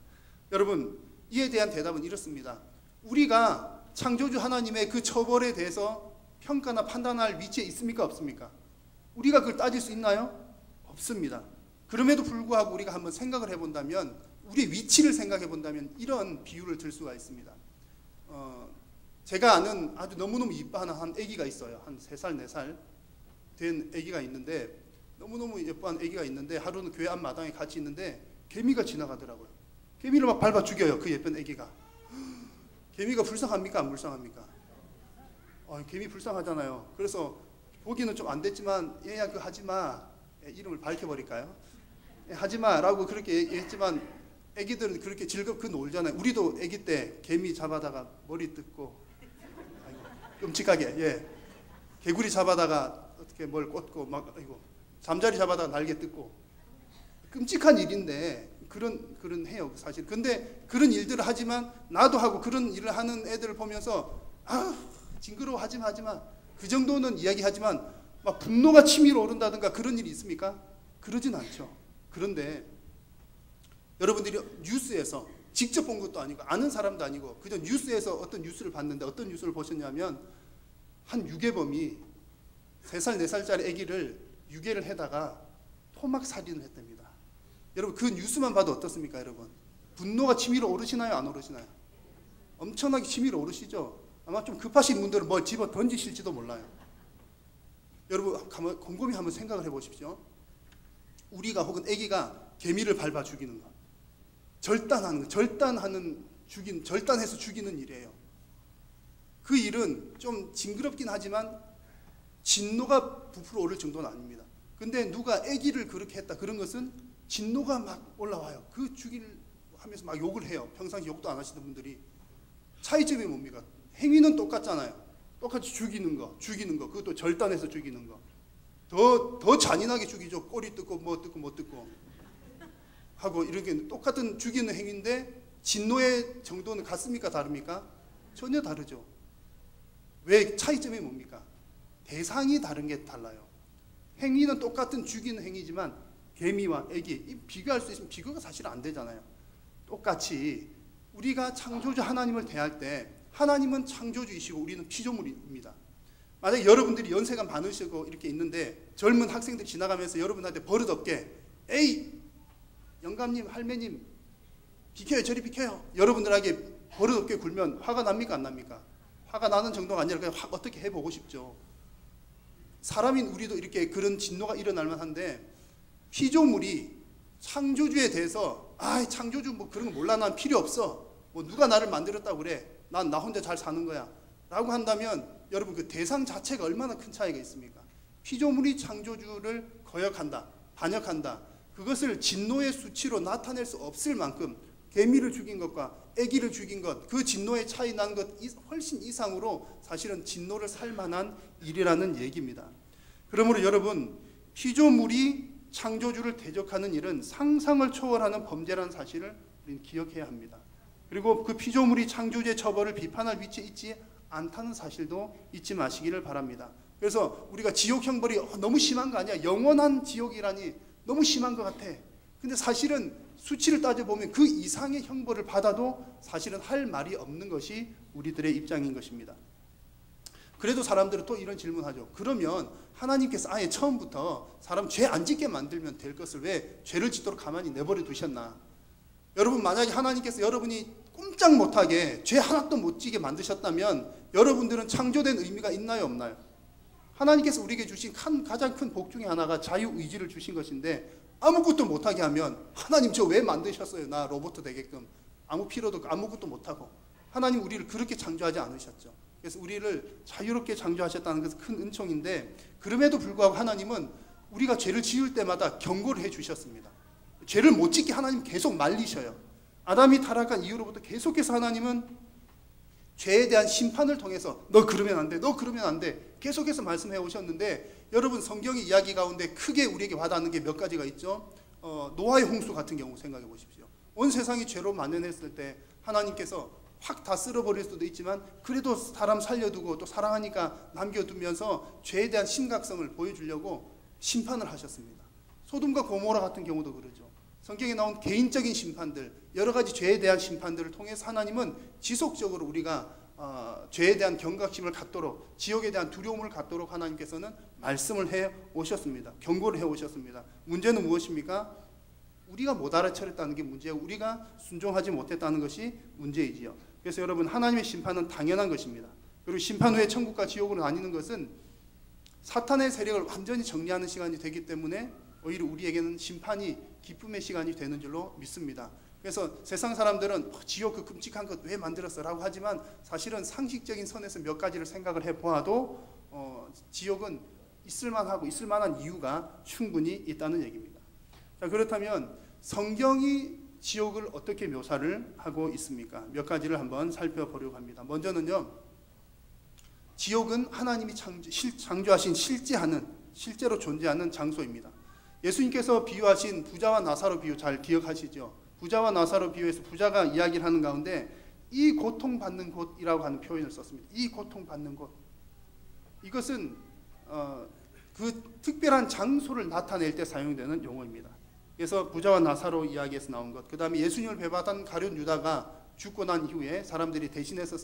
여러분, 이에 대한 대답은 이렇습니다. 우리가 창조주 하나님의 그 처벌에 대해서 평가나 판단할 위치에 있습니까? 없습니까? 우리가 그걸 따질 수 있나요? 없습니다. 그럼에도 불구하고 우리가 한번 생각을 해본다면, 우리의 위치를 생각해 본다면 이런 비유를 들 수가 있습니다. 제가 아는 아주 너무너무 이뻐하는 한 아기가 있어요. 한 3살, 4살 된 아기가 있는데, 너무너무 예뻐한 아기가 있는데 하루는 교회 앞마당에 같이 있는데 개미가 지나가더라고요. 개미를 막 밟아 죽여요. 그 예쁜 아기가. 개미가 불쌍합니까? 안 불쌍합니까? 개미 불쌍하잖아요. 그래서 보기는 좀 안 됐지만 얘야 그거 하지마, 이름을 밝혀버릴까요? 하지마 라고 그렇게 얘기했지만 애기들은 그렇게 즐겁게 놀잖아요. 우리도 애기 때 개미 잡아다가 머리 뜯고, 아이고, 끔찍하게, 개구리 잡아다가 어떻게 뭘 꽂고 막, 아이고, 잠자리 잡아다가 날개 뜯고, 끔찍한 일인데 그런 해요 사실. 근데 그런 일들을 하지만 나도 하고 그런 일을 하는 애들을 보면서 징그러워하지 마. 그 정도는 이야기하지만 막 분노가 치밀어 오른다든가 그런 일이 있습니까? 그러진 않죠. 그런데 여러분들이 뉴스에서 직접 본 것도 아니고 아는 사람도 아니고 그저 뉴스에서 어떤 뉴스를 봤는데 어떤 뉴스를 보셨냐면 한 유괴범이 3살, 4살짜리 아기를 유괴를 해다가 토막 살인을 했답니다. 여러분 그 뉴스만 봐도 어떻습니까, 여러분? 분노가 치밀어 오르시나요, 안 오르시나요? 엄청나게 치밀어 오르시죠. 아마 좀 급하신 분들은 뭘 집어 던지실지도 몰라요. 여러분 곰곰이 한번 생각을 해보십시오. 우리가 혹은 아기가 개미를 밟아 죽이는 것, 절단해서 죽이는 일이에요. 그 일은 좀 징그럽긴 하지만 진노가 부풀어 오를 정도는 아닙니다. 근데 누가 아기를 그렇게 했다 그런 것은 진노가 막 올라와요. 그 죽일 하면서 막 욕을 해요. 평상시 욕도 안 하시던 분들이. 차이점이 뭡니까? 행위는 똑같잖아요. 똑같이 죽이는 거, 그것도 절단해서 죽이는 거. 더 잔인하게 죽이죠. 꼬리 뜯고 뭐 뜯고 하고 이렇게 똑같은 죽이는 행위인데 진노의 정도는 같습니까? 다릅니까? 전혀 다르죠. 왜? 차이점이 뭡니까? 대상이 다른 게 달라요. 행위는 똑같은 죽이는 행위지만 개미와 애기 비교할 수 있으면 비교가 사실 안 되잖아요. 똑같이 우리가 창조주 하나님을 대할 때 하나님은 창조주이시고 우리는 피조물입니다. 만약에 여러분들이 연세가 많으시고 이렇게 있는데 젊은 학생들 지나가면서 여러분한테 버릇없게 에이 영감님 할매님 비켜요 저리 비켜요 여러분들에게 버릇없게 굴면 화가 납니까 안 납니까? 화가 나는 정도가 아니라 그냥 확 어떻게 해보고 싶죠. 사람인 우리도 이렇게 그런 진노가 일어날 만한데 피조물이 창조주에 대해서 창조주 뭐 그런 거 몰라 난 필요 없어 뭐 누가 나를 만들었다고 그래 난 나 혼자 잘 사는 거야 라고 한다면 여러분 그 대상 자체가 얼마나 큰 차이가 있습니까? 피조물이 창조주를 거역한다 반역한다 그것을 진노의 수치로 나타낼 수 없을 만큼 개미를 죽인 것과 아기를 죽인 것 그 진노의 차이 난 것 훨씬 이상으로 사실은 진노를 살 만한 일이라는 얘기입니다. 그러므로 여러분 피조물이 창조주를 대적하는 일은 상상을 초월하는 범죄라는 사실을 우리는 기억해야 합니다. 그리고 그 피조물이 창조주의 처벌을 비판할 위치에 있지 않다는 사실도 잊지 마시기를 바랍니다. 그래서 우리가 지옥 형벌이 너무 심한 거 아니야? 영원한 지옥이라니 너무 심한 것 같아. 근데 사실은 수치를 따져보면 그 이상의 형벌을 받아도 사실은 할 말이 없는 것이 우리들의 입장인 것입니다. 그래도 사람들은 또 이런 질문하죠. 그러면 하나님께서 아예 처음부터 사람 죄 안 짓게 만들면 될 것을 왜 죄를 짓도록 가만히 내버려 두셨나? 여러분 만약에 하나님께서 여러분이 꼼짝 못하게 죄 하나도 못 지게 만드셨다면 여러분들은 창조된 의미가 있나요 없나요? 하나님께서 우리에게 주신 가장 큰 복 중에 하나가 자유의지를 주신 것인데 아무것도 못하게 하면 하나님 저 왜 만드셨어요? 나 로봇 되게끔 아무 필요도 없고 아무것도 못하고. 하나님 우리를 그렇게 창조하지 않으셨죠. 그래서 우리를 자유롭게 창조하셨다는 것은 큰 은총인데 그럼에도 불구하고 하나님은 우리가 죄를 지을 때마다 경고를 해주셨습니다. 죄를 못 짓게 하나님 계속 말리셔요. 아담이 타락한 이후로부터 계속해서 하나님은 죄에 대한 심판을 통해서 너 그러면 안 돼, 너 그러면 안 돼 계속해서 말씀해 오셨는데 여러분 성경의 이야기 가운데 크게 우리에게 와닿는 게 몇 가지가 있죠. 노아의 홍수 같은 경우 생각해 보십시오. 온 세상이 죄로 만연했을 때 하나님께서 확 다 쓸어버릴 수도 있지만 그래도 사람 살려두고 또 사랑하니까 남겨두면서 죄에 대한 심각성을 보여주려고 심판을 하셨습니다. 소돔과 고모라 같은 경우도 그러죠. 성경에 나온 개인적인 심판들, 여러 가지 죄에 대한 심판들을 통해서 하나님은 지속적으로 우리가 죄에 대한 경각심을 갖도록 지옥에 대한 두려움을 갖도록 하나님께서는 말씀을 해 오셨습니다. 경고를 해 오셨습니다. 문제는 무엇입니까? 우리가 못 알아차렸다는 게 문제고 우리가 순종하지 못했다는 것이 문제이지요. 그래서 여러분 하나님의 심판은 당연한 것입니다. 그리고 심판 후에 천국과 지옥으로 나뉘는 것은 사탄의 세력을 완전히 정리하는 시간이 되기 때문에 오히려 우리에게는 심판이 기쁨의 시간이 되는 줄로 믿습니다. 그래서 세상 사람들은 지옥 그 끔찍한 것 왜 만들었어? 라고 하지만 사실은 상식적인 선에서 몇 가지를 생각을 해보아도 지옥은 있을만하고 있을만한 이유가 충분히 있다는 얘기입니다. 자, 그렇다면 성경이 지옥을 어떻게 묘사를 하고 있습니까? 몇 가지를 한번 살펴보려고 합니다. 먼저는요, 지옥은 하나님이 창조하신 실제로 존재하는 장소입니다. 예수님께서 비유하신 부자와 나사로 비유 잘 기억하시죠? 부자와 나사로 비유에서 부자가 이야기를 하는 가운데 이 고통받는 곳이라고 하는 표현을 썼습니다. 이 고통받는 곳. 이것은 그 특별한 장소를 나타낼 때 사용되는 용어입니다. 그래서 부자와 나사로 이야기에서 나온 것, 그 다음에 예수님을 배반한 가룟 유다가 죽고 난 이후에 사람들이 대신해서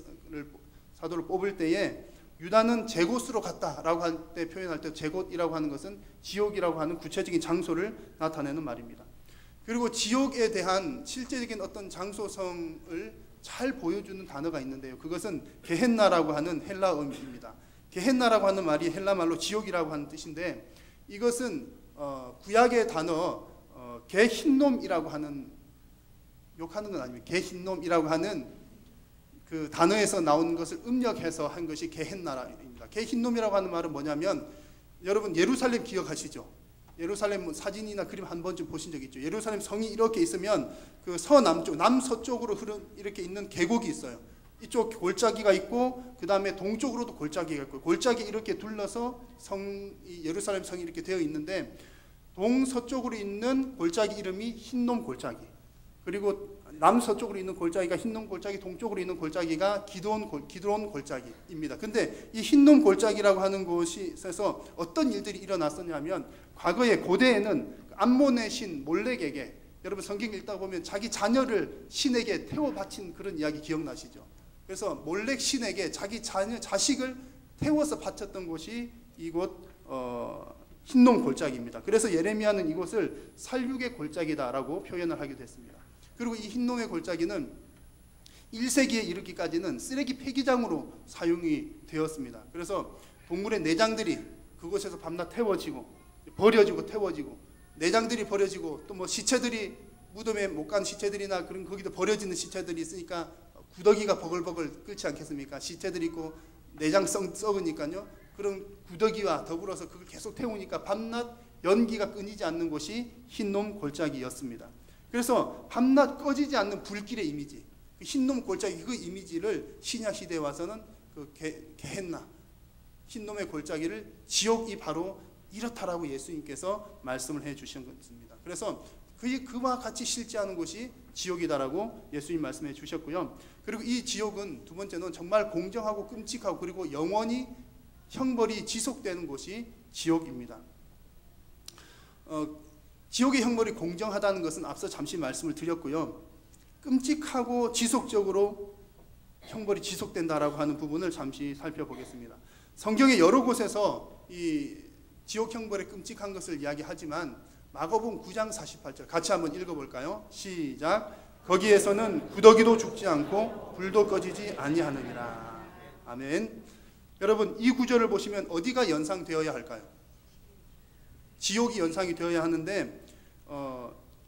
사도를 뽑을 때에 유다는 제곳으로 갔다라고 할 때 표현할 때 제곳이라고 하는 것은 지옥이라고 하는 구체적인 장소를 나타내는 말입니다. 그리고 지옥에 대한 실제적인 어떤 장소성을 잘 보여주는 단어가 있는데요. 그것은 게헨나라고 하는 헬라어입니다. 게헨나라고 하는 말이 헬라 말로 지옥이라고 하는 뜻인데, 이것은 구약의 단어 게힌놈이라고 하는, 욕하는 건 아닙니다. 게힌놈이라고 하는 그 단어에서 나온 것을 음력해서 한 것이 게헨나입니다. 게힌놈이라고 하는 말은 뭐냐면, 여러분 예루살렘 기억하시죠? 예루살렘 사진이나 그림 한 번쯤 보신 적 있죠? 예루살렘 성이 이렇게 있으면 그 서남쪽, 남서쪽으로 이렇게 있는 계곡이 있어요. 이쪽 골짜기가 있고 그 다음에 동쪽으로도 골짜기가 있고, 골짜기 이렇게 둘러서 예루살렘 성이 이렇게 되어 있는데, 동서쪽으로 있는 골짜기 이름이 흰놈 골짜기, 그리고 남서쪽으로 있는 골짜기가 흰놈 골짜기, 동쪽으로 있는 골짜기가 기드론 골짜기입니다. 근데 이 흰놈 골짜기라고 하는 곳에서 어떤 일들이 일어났었냐면, 과거에 고대에는 암몬의 신 몰렉에게, 여러분 성경 읽다 보면 자기 자녀를 신에게 태워 바친 그런 이야기 기억나시죠? 그래서 몰렉 신에게 자기 자식을 태워서 바쳤던 곳이 이곳 흰놈 골짜기입니다. 그래서 예레미야는 이곳을 살육의 골짜기다라고 표현을 하기도 했습니다. 그리고 이 흰놈의 골짜기는 1세기에 이르기까지는 쓰레기 폐기장으로 사용이 되었습니다. 그래서 동물의 내장들이 그곳에서 밤낮 태워지고 버려지고 태워지고, 내장들이 버려지고, 또 뭐 시체들이 무덤에 못 간 시체들이나 그런 거기도 버려지는 시체들이 있으니까 구더기가 버글버글 끓지 않겠습니까? 시체들이 있고 내장 썩으니까요. 그런 구더기와 더불어서 그걸 계속 태우니까 밤낮 연기가 끊이지 않는 곳이 흰놈 골짜기였습니다. 그래서 밤낮 꺼지지 않는 불길의 이미지, 그 흰놈 골짜기 그 이미지를 신약 시대에 와서는 그 게헨나, 흰놈의 골짜기를 지옥이 바로 이렇다라고 예수님께서 말씀을 해주신 것입니다. 그래서 그와 같이 실제하는 곳이 지옥이다라고 예수님 말씀해 주셨고요. 그리고 이 지옥은 두 번째는 정말 공정하고 끔찍하고 그리고 영원히 형벌이 지속되는 곳이 지옥입니다. 지옥의 형벌이 공정하다는 것은 앞서 잠시 말씀을 드렸고요. 끔찍하고 지속적으로 형벌이 지속된다라고 하는 부분을 잠시 살펴보겠습니다. 성경의 여러 곳에서 이 지옥 형벌의 끔찍한 것을 이야기하지만 마가복음 9장 48절 같이 한번 읽어볼까요? 시작. 거기에서는 구더기도 죽지 않고 불도 꺼지지 아니하느니라. 아멘. 여러분 이 구절을 보시면 어디가 연상되어야 할까요? 지옥이 연상이 되어야 하는데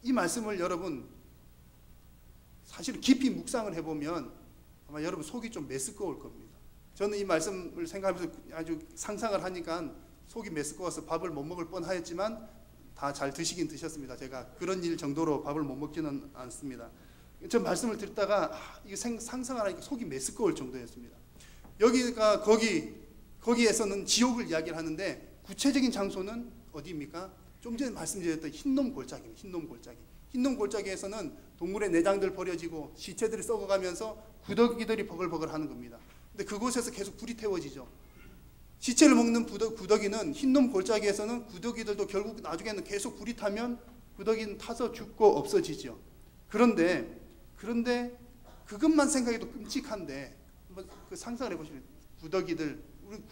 이 말씀을 여러분 사실 깊이 묵상을 해보면 아마 여러분 속이 좀 메스꺼울 겁니다. 저는 이 말씀을 생각하면서 아주 상상을 하니까 속이 메스꺼워서 밥을 못 먹을 뻔하였지만 다 잘 드시긴 드셨습니다. 제가 그런 일 정도로 밥을 못 먹지는 않습니다. 저 말씀을 듣다가 이거 상상을 하니까 속이 메스꺼울 정도였습니다. 여기가 거기에서는 지옥을 이야기를 하는데 구체적인 장소는 어디입니까? 좀 전에 말씀드렸던 흰놈 골짜기입니다. 흰놈 골짜기. 흰놈 골짜기에서는 동물의 내장들 버려지고 시체들이 썩어가면서 구더기들이 버글버글 하는 겁니다. 근데 그곳에서 계속 불이 태워지죠. 시체를 먹는 구더기는 흰놈 골짜기에서는 구더기들도 결국 나중에는 계속 불이 타면 구더기는 타서 죽고 없어지죠. 그런데 그것만 생각해도 끔찍한데 한번 그 상상을 해보시면 구더기들,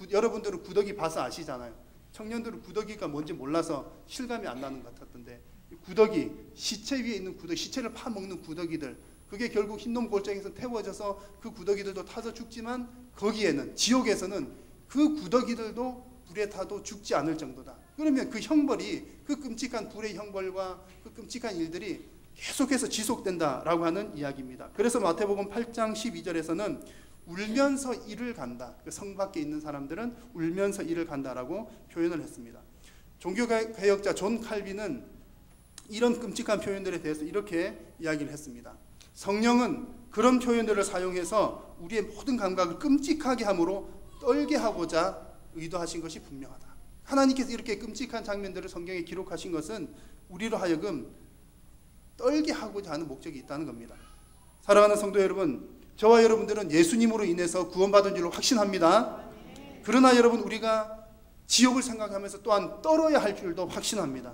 여러분들은 구더기 봐서 아시잖아요. 청년들은 구더기가 뭔지 몰라서 실감이 안 나는 것 같았던데 구더기, 시체 위에 있는 구더기, 시체를 파먹는 구더기들, 그게 결국 흰놈 골짜기에서 태워져서 그 구더기들도 타서 죽지만 거기에는 지옥에서는 그 구더기들도 불에 타도 죽지 않을 정도다. 그러면 그 형벌이, 그 끔찍한 불의 형벌과 그 끔찍한 일들이 계속해서 지속된다라고 하는 이야기입니다. 그래서 마태복음 8장 12절에서는 울면서 이를 간다. 그 성 밖에 있는 사람들은 울면서 이를 간다라고 표현을 했습니다. 종교개혁자 존 칼빈은 이런 끔찍한 표현들에 대해서 이렇게 이야기를 했습니다. 성령은 그런 표현들을 사용해서 우리의 모든 감각을 끔찍하게 함으로 떨게 하고자 의도하신 것이 분명하다. 하나님께서 이렇게 끔찍한 장면들을 성경에 기록하신 것은 우리로 하여금 떨게 하고자 하는 목적이 있다는 겁니다. 사랑하는 성도 여러분, 저와 여러분들은 예수님으로 인해서 구원받은 줄로 확신합니다. 그러나 여러분, 우리가 지옥을 생각하면서 또한 떨어야 할 줄도 확신합니다.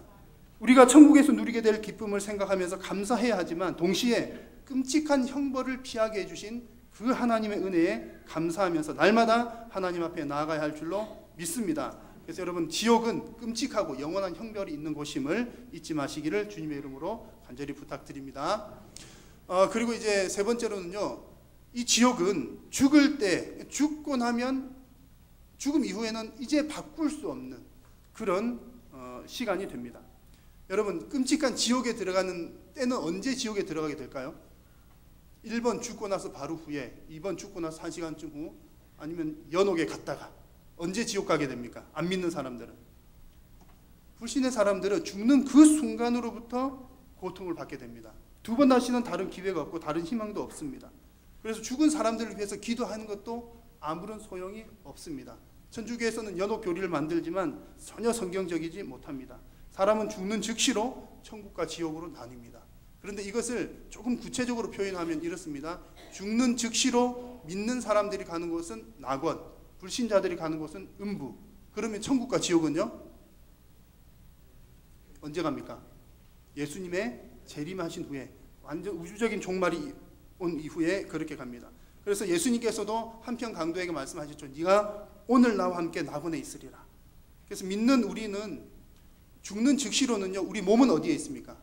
우리가 천국에서 누리게 될 기쁨을 생각하면서 감사해야 하지만 동시에 끔찍한 형벌을 피하게 해주신 그 하나님의 은혜에 감사하면서 날마다 하나님 앞에 나아가야 할 줄로 믿습니다. 그래서 여러분, 지옥은 끔찍하고 영원한 형벌이 있는 곳임을 잊지 마시기를 주님의 이름으로 간절히 부탁드립니다. 그리고 이제 세 번째로는요, 이 지옥은 죽을 때, 죽고 나면 죽음 이후에는 이제 바꿀 수 없는 그런 시간이 됩니다. 여러분, 끔찍한 지옥에 들어가는 때는 언제 지옥에 들어가게 될까요? 1번 죽고 나서 바로 후에, 2번 죽고 나서 1시간쯤 후, 아니면 연옥에 갔다가 언제 지옥 가게 됩니까? 안 믿는 사람들은. 불신의 사람들은 죽는 그 순간으로부터 고통을 받게 됩니다. 두 번 다시는 다른 기회가 없고 다른 희망도 없습니다. 그래서 죽은 사람들을 위해서 기도하는 것도 아무런 소용이 없습니다. 천주교에서는 연옥 교리를 만들지만 전혀 성경적이지 못합니다. 사람은 죽는 즉시로 천국과 지옥으로 나뉩니다. 그런데 이것을 조금 구체적으로 표현하면 이렇습니다. 죽는 즉시로 믿는 사람들이 가는 곳은 낙원, 불신자들이 가는 곳은 음부. 그러면 천국과 지옥은요? 언제 갑니까? 예수님의 재림하신 후에, 완전 우주적인 종말이 온 이후에 그렇게 갑니다. 그래서 예수님께서도 한편 강도에게 말씀하셨죠. 네가 오늘 나와 함께 낙원에 있으리라. 그래서 믿는 우리는 죽는 즉시로는요, 우리 몸은 어디에 있습니까?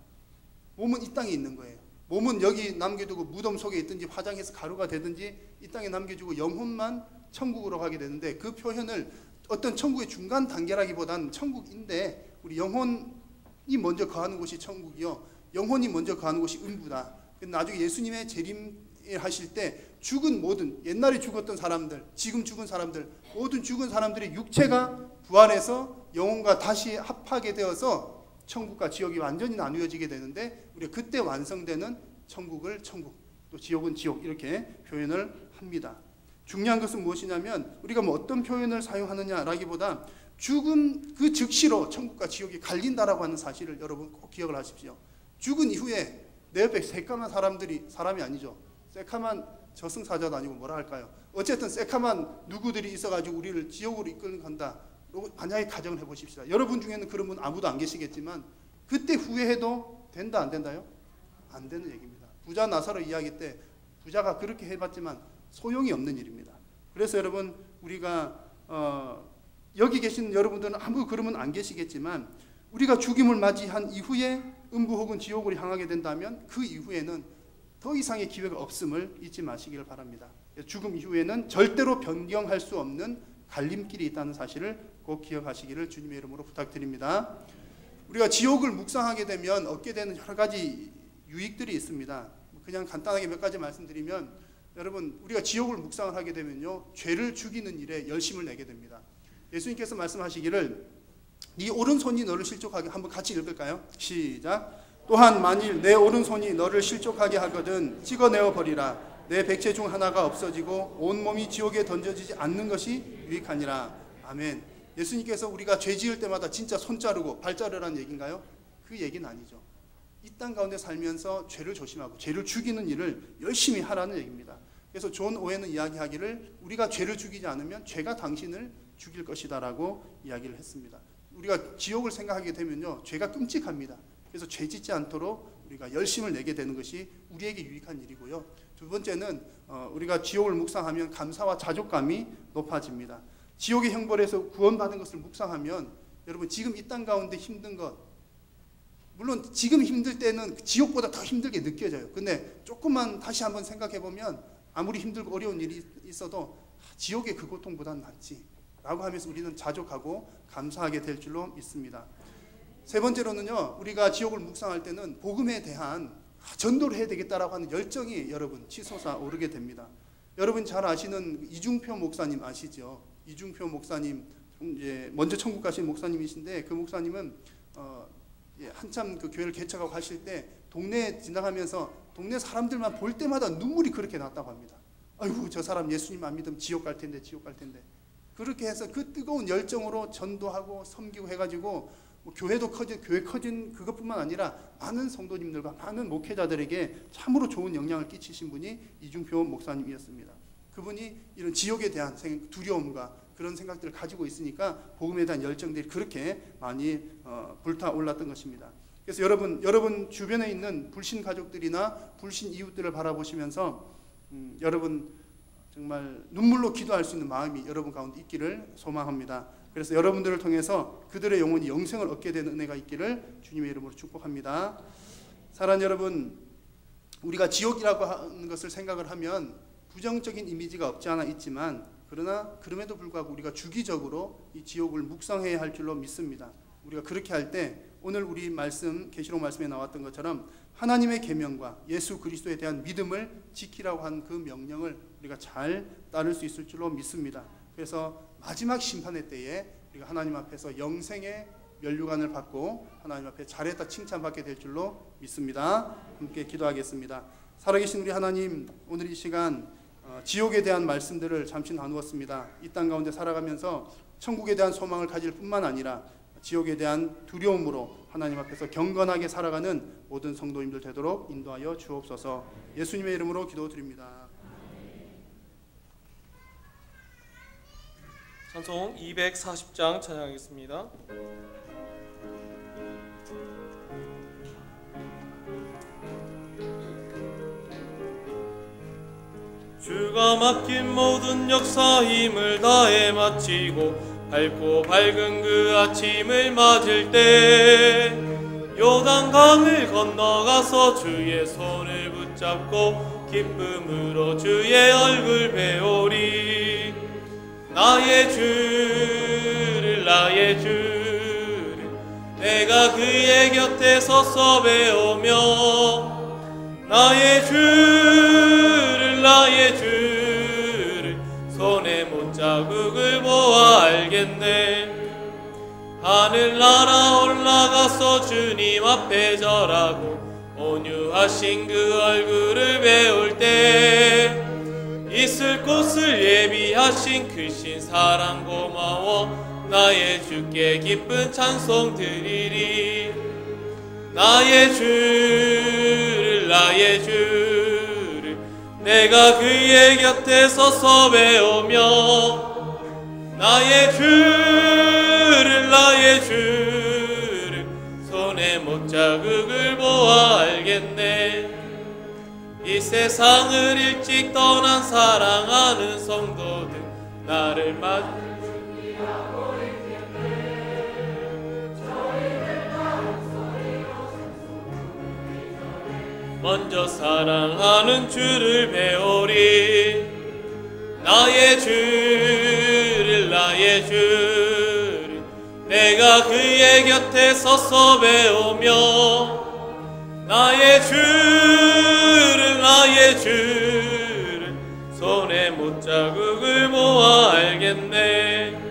몸은 이 땅에 있는 거예요. 몸은 여기 남겨두고 무덤 속에 있든지 화장해서 가루가 되든지 이 땅에 남겨주고 영혼만 천국으로 가게 되는데, 그 표현을 어떤 천국의 중간 단계라기보다는 천국인데 우리 영혼이 먼저 거하는 곳이 천국이요, 영혼이 먼저 거하는 곳이 음부다. 나중에 예수님의 재림하실 때 죽은 모든, 옛날에 죽었던 사람들, 지금 죽은 사람들, 모든 죽은 사람들의 육체가 부활해서 영혼과 다시 합하게 되어서 천국과 지옥이 완전히 나누어지게 되는데, 우리가 그때 완성되는 천국을 천국, 또 지옥은 지옥, 이렇게 표현을 합니다. 중요한 것은 무엇이냐면, 우리가 뭐 어떤 표현을 사용하느냐라기보다 죽음 그 즉시로 천국과 지옥이 갈린다라고 하는 사실을 여러분 꼭 기억을 하십시오. 죽은 이후에 내 옆에 새까만 사람들이, 사람이 아니죠, 새까만 저승사자도 아니고 뭐라 할까요? 어쨌든 새까만 누구들이 있어가지고 우리를 지옥으로 이끌고 간다. 만약에 가정을 해보십시다. 여러분 중에는 그런 분 아무도 안 계시겠지만 그때 후회해도 된다 안 된다요? 안 되는 얘기입니다. 부자 나사로 이야기 때 부자가 그렇게 해봤지만 소용이 없는 일입니다. 그래서 여러분, 우리가 여기 계신 여러분들은 아무 그러면 안 계시겠지만 우리가 죽임을 맞이한 이후에 음부 혹은 지옥으로 향하게 된다면 그 이후에는 더 이상의 기회가 없음을 잊지 마시기를 바랍니다. 죽음 이후에는 절대로 변경할 수 없는 갈림길이 있다는 사실을 꼭 기억하시기를 주님의 이름으로 부탁드립니다. 우리가 지옥을 묵상하게 되면 얻게 되는 여러 가지 유익들이 있습니다. 그냥 간단하게 몇 가지 말씀드리면, 여러분, 우리가 지옥을 묵상을 하게 되면요, 죄를 죽이는 일에 열심을 내게 됩니다. 예수님께서 말씀하시기를 네 오른손이 너를 실족하게, 한번 같이 읽을까요? 시작. 또한 만일 내 오른손이 너를 실족하게 하거든 찍어내어 버리라. 내 백체 중 하나가 없어지고 온 몸이 지옥에 던져지지 않는 것이 유익하니라. 아멘. 예수님께서 우리가 죄 지을 때마다 진짜 손 자르고 발 자르라는 얘기인가요? 그 얘기는 아니죠. 이 땅 가운데 살면서 죄를 조심하고 죄를 죽이는 일을 열심히 하라는 얘기입니다. 그래서 존 오웬은 이야기하기를 우리가 죄를 죽이지 않으면 죄가 당신을 죽일 것이다 라고 이야기를 했습니다. 우리가 지옥을 생각하게 되면요, 죄가 끔찍합니다. 그래서 죄 짓지 않도록 우리가 열심을 내게 되는 것이 우리에게 유익한 일이고요. 두 번째는 우리가 지옥을 묵상하면 감사와 자족감이 높아집니다. 지옥의 형벌에서 구원받은 것을 묵상하면 여러분, 지금 이 땅 가운데 힘든 것, 물론 지금 힘들 때는 지옥보다 더 힘들게 느껴져요. 근데 조금만 다시 한번 생각해 보면 아무리 힘들고 어려운 일이 있어도 지옥의 그 고통보다는 낫지 라고 하면서 우리는 자족하고 감사하게 될 줄로 믿습니다. 세 번째로는요, 우리가 지옥을 묵상할 때는 복음에 대한 전도를 해야 되겠다라고 하는 열정이 여러분 치솟아 오르게 됩니다. 여러분 잘 아시는 이중표 목사님 아시죠? 이중표 목사님, 이제 먼저 천국 가신 목사님이신데, 그 목사님은 한참 그 교회를 개척하고 하실 때 동네에 지나가면서 동네 사람들만 볼 때마다 눈물이 그렇게 났다고 합니다. 아이고, 저 사람 예수님 안 믿으면 지옥 갈 텐데, 지옥 갈 텐데. 그렇게 해서 그 뜨거운 열정으로 전도하고 섬기고 해가지고 교회도 교회 커진 그것뿐만 아니라 많은 성도님들과 많은 목회자들에게 참으로 좋은 영향을 끼치신 분이 이중표 목사님이었습니다. 그분이 이런 지옥에 대한 두려움과 그런 생각들을 가지고 있으니까 복음에 대한 열정들이 그렇게 많이 불타올랐던 것입니다. 그래서 여러분 주변에 있는 불신 가족들이나 불신 이웃들을 바라보시면서 여러분 정말 눈물로 기도할 수 있는 마음이 여러분 가운데 있기를 소망합니다. 그래서 여러분들을 통해서 그들의 영혼이 영생을 얻게 되는 은혜가 있기를 주님의 이름으로 축복합니다. 사랑하는 여러분, 우리가 지옥이라고 하는 것을 생각을 하면 부정적인 이미지가 없지 않아 있지만 그러나 그럼에도 불구하고 우리가 주기적으로 이 지옥을 묵상해야 할 줄로 믿습니다. 우리가 그렇게 할 때 오늘 우리 말씀 계시록 말씀에 나왔던 것처럼 하나님의 계명과 예수 그리스도에 대한 믿음을 지키라고 한 그 명령을 우리가 잘 따를 수 있을 줄로 믿습니다. 그래서 마지막 심판의 때에 우리가 하나님 앞에서 영생의 면류관을 받고 하나님 앞에 잘했다 칭찬받게 될 줄로 믿습니다. 함께 기도하겠습니다. 살아계신 우리 하나님, 오늘 이 시간 지옥에 대한 말씀들을 잠시 나누었습니다. 이 땅 가운데 살아가면서 천국에 대한 소망을 가질 뿐만 아니라 지옥에 대한 두려움으로 하나님 앞에서 경건하게 살아가는 모든 성도님들 되도록 인도하여 주옵소서. 예수님의 이름으로 기도드립니다. 찬송 240장 찬양하겠습니다. 주가 맡긴 모든 역사 힘을 다해 마치고 밝고 밝은 그 아침을 맞을 때 요단강을 건너가서 주의 손을 붙잡고 기쁨으로 주의 얼굴 배우리. 나의 주를 내가 그의 곁에 서서 배우며 나의 주를 손에 못자국을 보아 알겠네. 하늘나라 올라가서 주님 앞에 절하고 온유하신 그 얼굴을 배울 때 있을 곳을 예비하신 크신 사랑 고마워 나의 주께 기쁜 찬송 드리리. 나의 주를 내가 그의 곁에 서서 배우며 나의 주를 손에 못자국을 보아 알겠네. 이 세상을 일찍 떠난 사랑하는 성도들 나를 맞으 먼저 사랑하는 주를 배우리. 나의 주를 내가 그의 곁에 서서 배우며 나의 주를 손에 못자국을 모아 알겠네.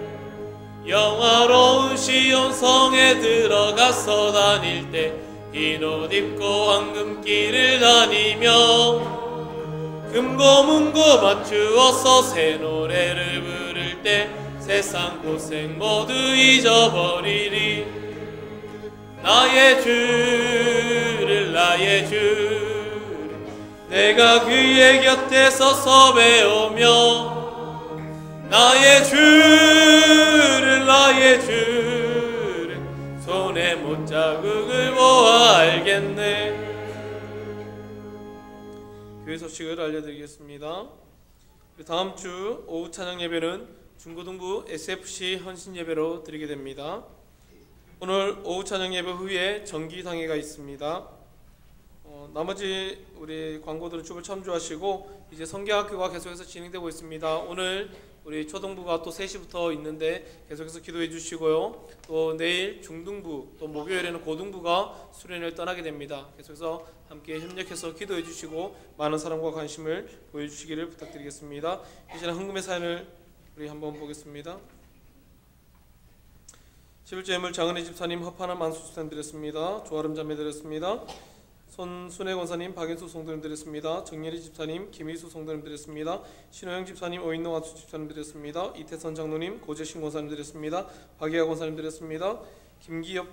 영화로운 시온 성에 들어가서 다닐 때 흰 옷 입고 황금길을 다니며 금고문고 맞추어서 새 노래를 부를 때 세상 고생 모두 잊어버리리. 나의 주를 내가 그의 곁에 서서 배우며 나의 주를 손에 못자국을 보아 알겠네. 교회 소식을 알려드리겠습니다. 다음 주 오후 찬양 예배는 중고등부 SFC 헌신 예배로 드리게 됩니다. 오늘 오후 찬양 예배 후에 정기당회가 있습니다. 나머지 우리 광고들은 춤을 참조하시고 이제 성경학교가 계속해서 진행되고 있습니다. 오늘 우리 초등부가 또 3시부터 있는데 계속해서 기도해 주시고요. 또 내일 중등부, 또 목요일에는 고등부가 수련을 떠나게 됩니다. 계속해서 함께 협력해서 기도해 주시고 많은 사랑과 관심을 보여주시기를 부탁드리겠습니다. 이제는 헌금의 사연을 우리 한번 보겠습니다. 11조 예물 장은혜 집사님 허파나 만수 집사님 드렸습니다. 조아름 자매 드렸습니다. 손순혜 권사님, 박인수 성도님 드렸습니다. 정예리 집사님, 김희수 성도님 드렸습니다. 신호영 집사님, 오인노 안수 집사님 드렸습니다. 이태선 장로님, 고재신 권사님 드렸습니다. 박예하 권사님 드렸습니다. 김기엽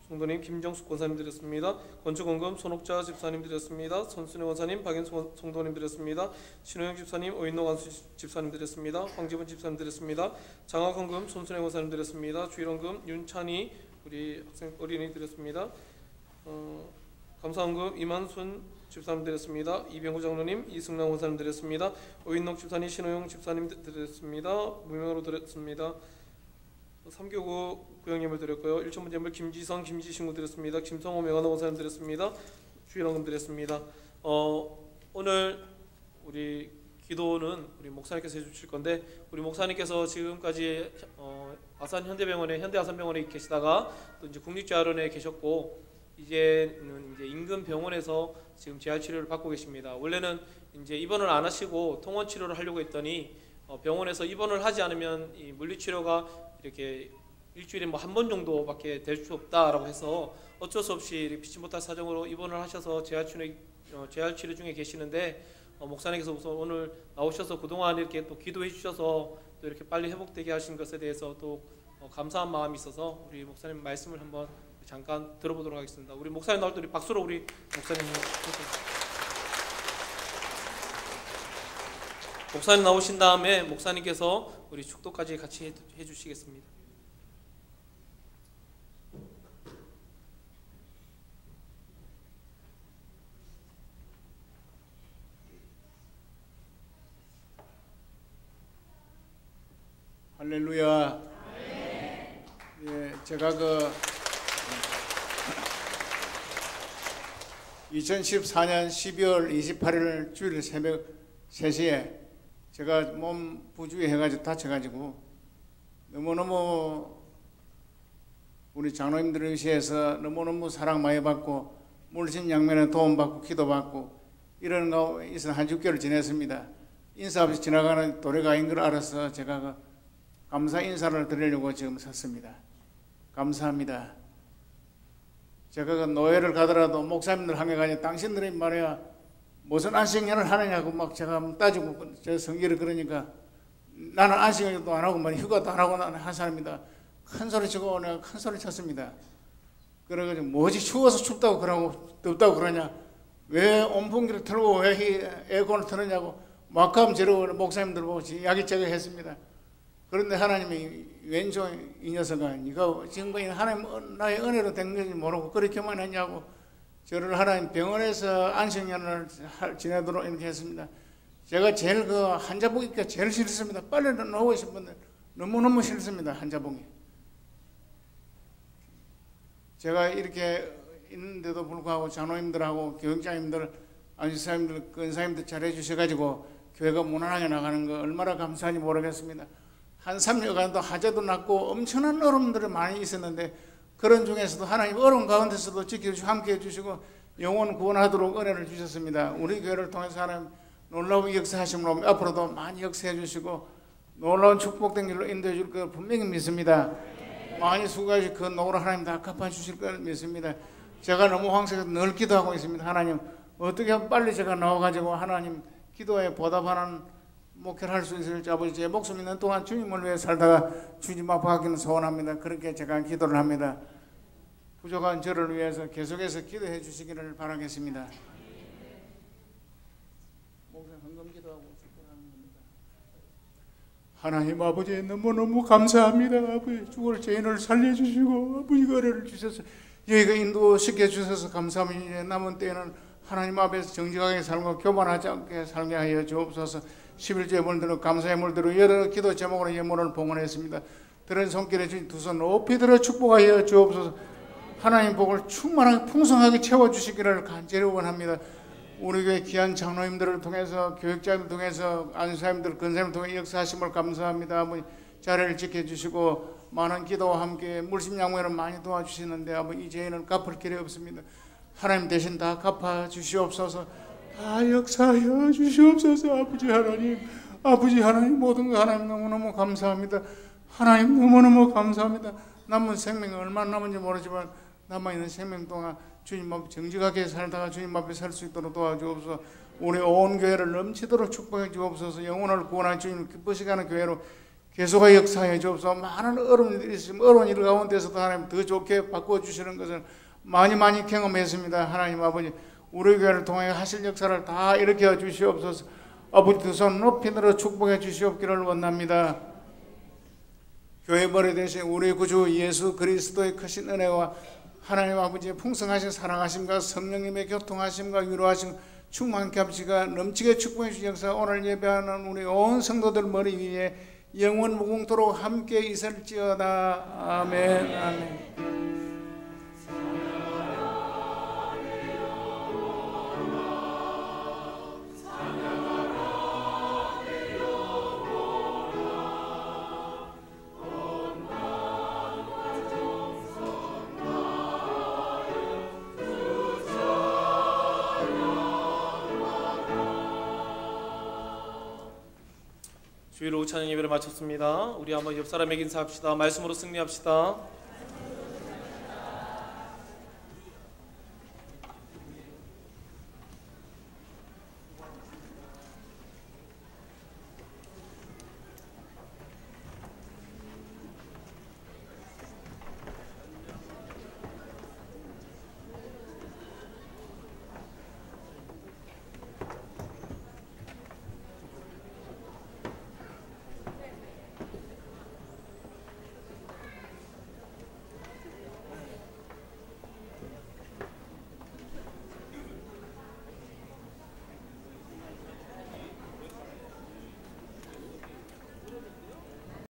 성도님, 김정숙 권사님 드렸습니다. 건축원금 손옥자 집사님 드렸습니다. 손순혜 원사님, 박연수 성도님 드렸습니다. 신호영 집사님, 오인노 관수 집사님 드렸습니다. 황지분 집사님 드렸습니다. 장학헌금 손순혜 원사님 드렸습니다. 주일원금 윤찬희 우리 학생 어린이 드렸습니다. 감사원금 이만순 집사님 드렸습니다. 이병구 장로님, 이승남 원사님 드렸습니다. 오인록 집사님, 신호영 집사님 드렸습니다. 무명으로 드렸습니다. 3교구 구형예물 드렸고요. 1천 예물 김지성, 김지신구 드렸습니다. 김성호 명한호 원사님 드렸습니다. 주일원금 드렸습니다. 오늘 우리 기도는 우리 목사님께서 해주실 건데, 우리 목사님께서 지금까지 아산 현대병원에 현대 아산병원에 계시다가 또 이제 국립재활원에 계셨고, 이제는 이제 인근 병원에서 지금 재활 치료를 받고 계십니다. 원래는 이제 입원을 안 하시고 통원 치료를 하려고 했더니 병원에서 입원을 하지 않으면 이 물리치료가 이렇게 일주일에 뭐 한 번 정도밖에 될 수 없다라고 해서 어쩔 수 없이 피치 못할 사정으로 입원을 하셔서 재활 치료 중에 계시는데, 목사님께서 우선 오늘 나오셔서 그동안 이렇게 또 기도해 주셔서 또 이렇게 빨리 회복되게 하신 것에 대해서 또 감사한 마음이 있어서 우리 목사님 말씀을 한번 잠깐 들어보도록 하겠습니다. 우리 목사님 나올 때 우리 박수로 우리 목사님 나오신 다음에 목사님께서 우리 축도까지 같이 해주시겠습니다. 할렐루야. 예, 제가 2014년 12월 28일 주일 새벽 3시에 제가 몸 부주의해가지고 다쳐가지고 너무너무 우리 장로님들을 위해서 너무너무 사랑 많이 받고 물심양면에 도움받고 기도받고 이런 가운데서 한 6개월 지냈습니다. 인사 없이 지나가는 도래가 아닌 걸 알아서 제가 감사 인사를 드리려고 지금 섰습니다. 감사합니다. 제가 노예를 가더라도 목사님들 한게 아니라 당신들이 말이야 무슨 안식년을 하느냐고 막 제가 따지고 저 성기를 그러니까 나는 안식년도 안 하고 휴가도 안 하고 나는 한 사람이다. 큰 소리 치고 내가 큰 소리 쳤습니다. 그래가지고 뭐지 추워서 춥다고 그러고 덥다고 그러냐, 왜 온풍기를 틀고 왜 에어컨을 틀느냐고 막하면 저러고 목사님들 보고 야기짝을 했습니다. 그런데 하나님이 왼쪽 이 녀석아 네가 지금까지 하나님 나의 은혜로 된 건지 모르고 그렇게만 했냐고 저를 하나님 병원에서 안식년을 지내도록 이렇게 했습니다. 제가 제일 한자복 입기가 제일 싫습니다. 빨리 나오고 계신 분들 너무너무 싫습니다. 한자복이. 제가 이렇게 있는데도 불구하고 장로님들하고 교육장님들, 안수사님들, 근사님들 잘해 주셔가지고 교회가 무난하게 나가는 거 얼마나 감사한지 모르겠습니다. 한 3년간도 하자도 났고 엄청난 어려움들이 많이 있었는데 그런 중에서도 하나님 어려운 가운데서도 지켜주시고 함께해 주시고 영혼 구원하도록 은혜를 주셨습니다. 우리 교회를 통해서 하나님 놀라운 역사하심으로 앞으로도 많이 역사해 주시고 놀라운 축복된 길로 인도해 줄 걸 분명히 믿습니다. 많이 수고하신 그 노고를 하나님 다 갚아주실 걸 믿습니다. 제가 너무 황색해서 늘 기도하고 있습니다. 하나님 어떻게 하면 빨리 제가 나와가지고 하나님 기도에 보답하는 목회를 할 수 있을지 아버지 제 목숨 있는 동안 주님을 위해 살다가 주님 앞에 가기는 소원합니다. 그렇게 제가 기도를 합니다. 부족한 저를 위해서 계속해서 기도해 주시기를 바라겠습니다. 목사 헌금 기도하고 축복하는 겁니다. 하나님 아버지 너무너무 감사합니다. 아버지 죽을 죄인을 살려주시고 아버지 은혜를 주셔서 여기가 인도시켜 주셔서 감사합니다. 남은 때에는 하나님 앞에서 정직하게 살고 교만하지 않게 살게 하여 주옵소서. 11조의 물들로 감사의 물들로 여러 기도 제목으로 예물을 봉헌했습니다. 들은 손길에 주신 두 손 높이 들어 축복하여 주옵소서. 하나님 복을 충만하게 풍성하게 채워주시기를 간절히 원합니다. 우리 교회 귀한 장로님들을 통해서 교육자님을 통해서 안수사님들 근사님을 통해 역사하심을 감사합니다. 아버지 자리를 지켜주시고 많은 기도와 함께 물심양면을 많이 도와주시는데 아버지 이 죄인은 갚을 길이 없습니다. 하나님 대신 다 갚아 주시옵소서. 다 역사하여 주시옵소서. 아버지 하나님 모든 거 하나님 너무너무 감사합니다. 하나님 너무너무 감사합니다. 남은 생명이 얼마나 남은지 모르지만 남아있는 생명 동안 주님 앞에 정직하게 살다가 주님 앞에 살 수 있도록 도와주옵소서. 우리 온 교회를 넘치도록 축복해 주옵소서. 영혼을 구원하여 주님 기쁘시게 하는 교회로 계속하여 역사해 주옵소서. 많은 어려운 일이 있으면 어려운 일 가운데서도 하나님 더 좋게 바꿔주시는 것을 많이 경험했습니다. 하나님 아버지, 우리 교회를 통하여 하실 역사를 다 일으켜 주시옵소서. 아버지 두 손 높이 들어 축복해 주시옵기를 원합니다. 교회 머리 대신 우리 구주 예수 그리스도의 크신 은혜와 하나님 아버지의 풍성하신 사랑하심과 성령님의 교통하심과 위로하심 충만케 합시가 넘치게 축복해 주신 역사 오늘 예배하는 우리 온 성도들 머리 위에 영원 무궁토록 함께 있을지어다. 아멘. 아멘. 주일 오후 찬양 예배를 마쳤습니다. 우리 한번 옆 사람에게 인사합시다. 말씀으로 승리합시다.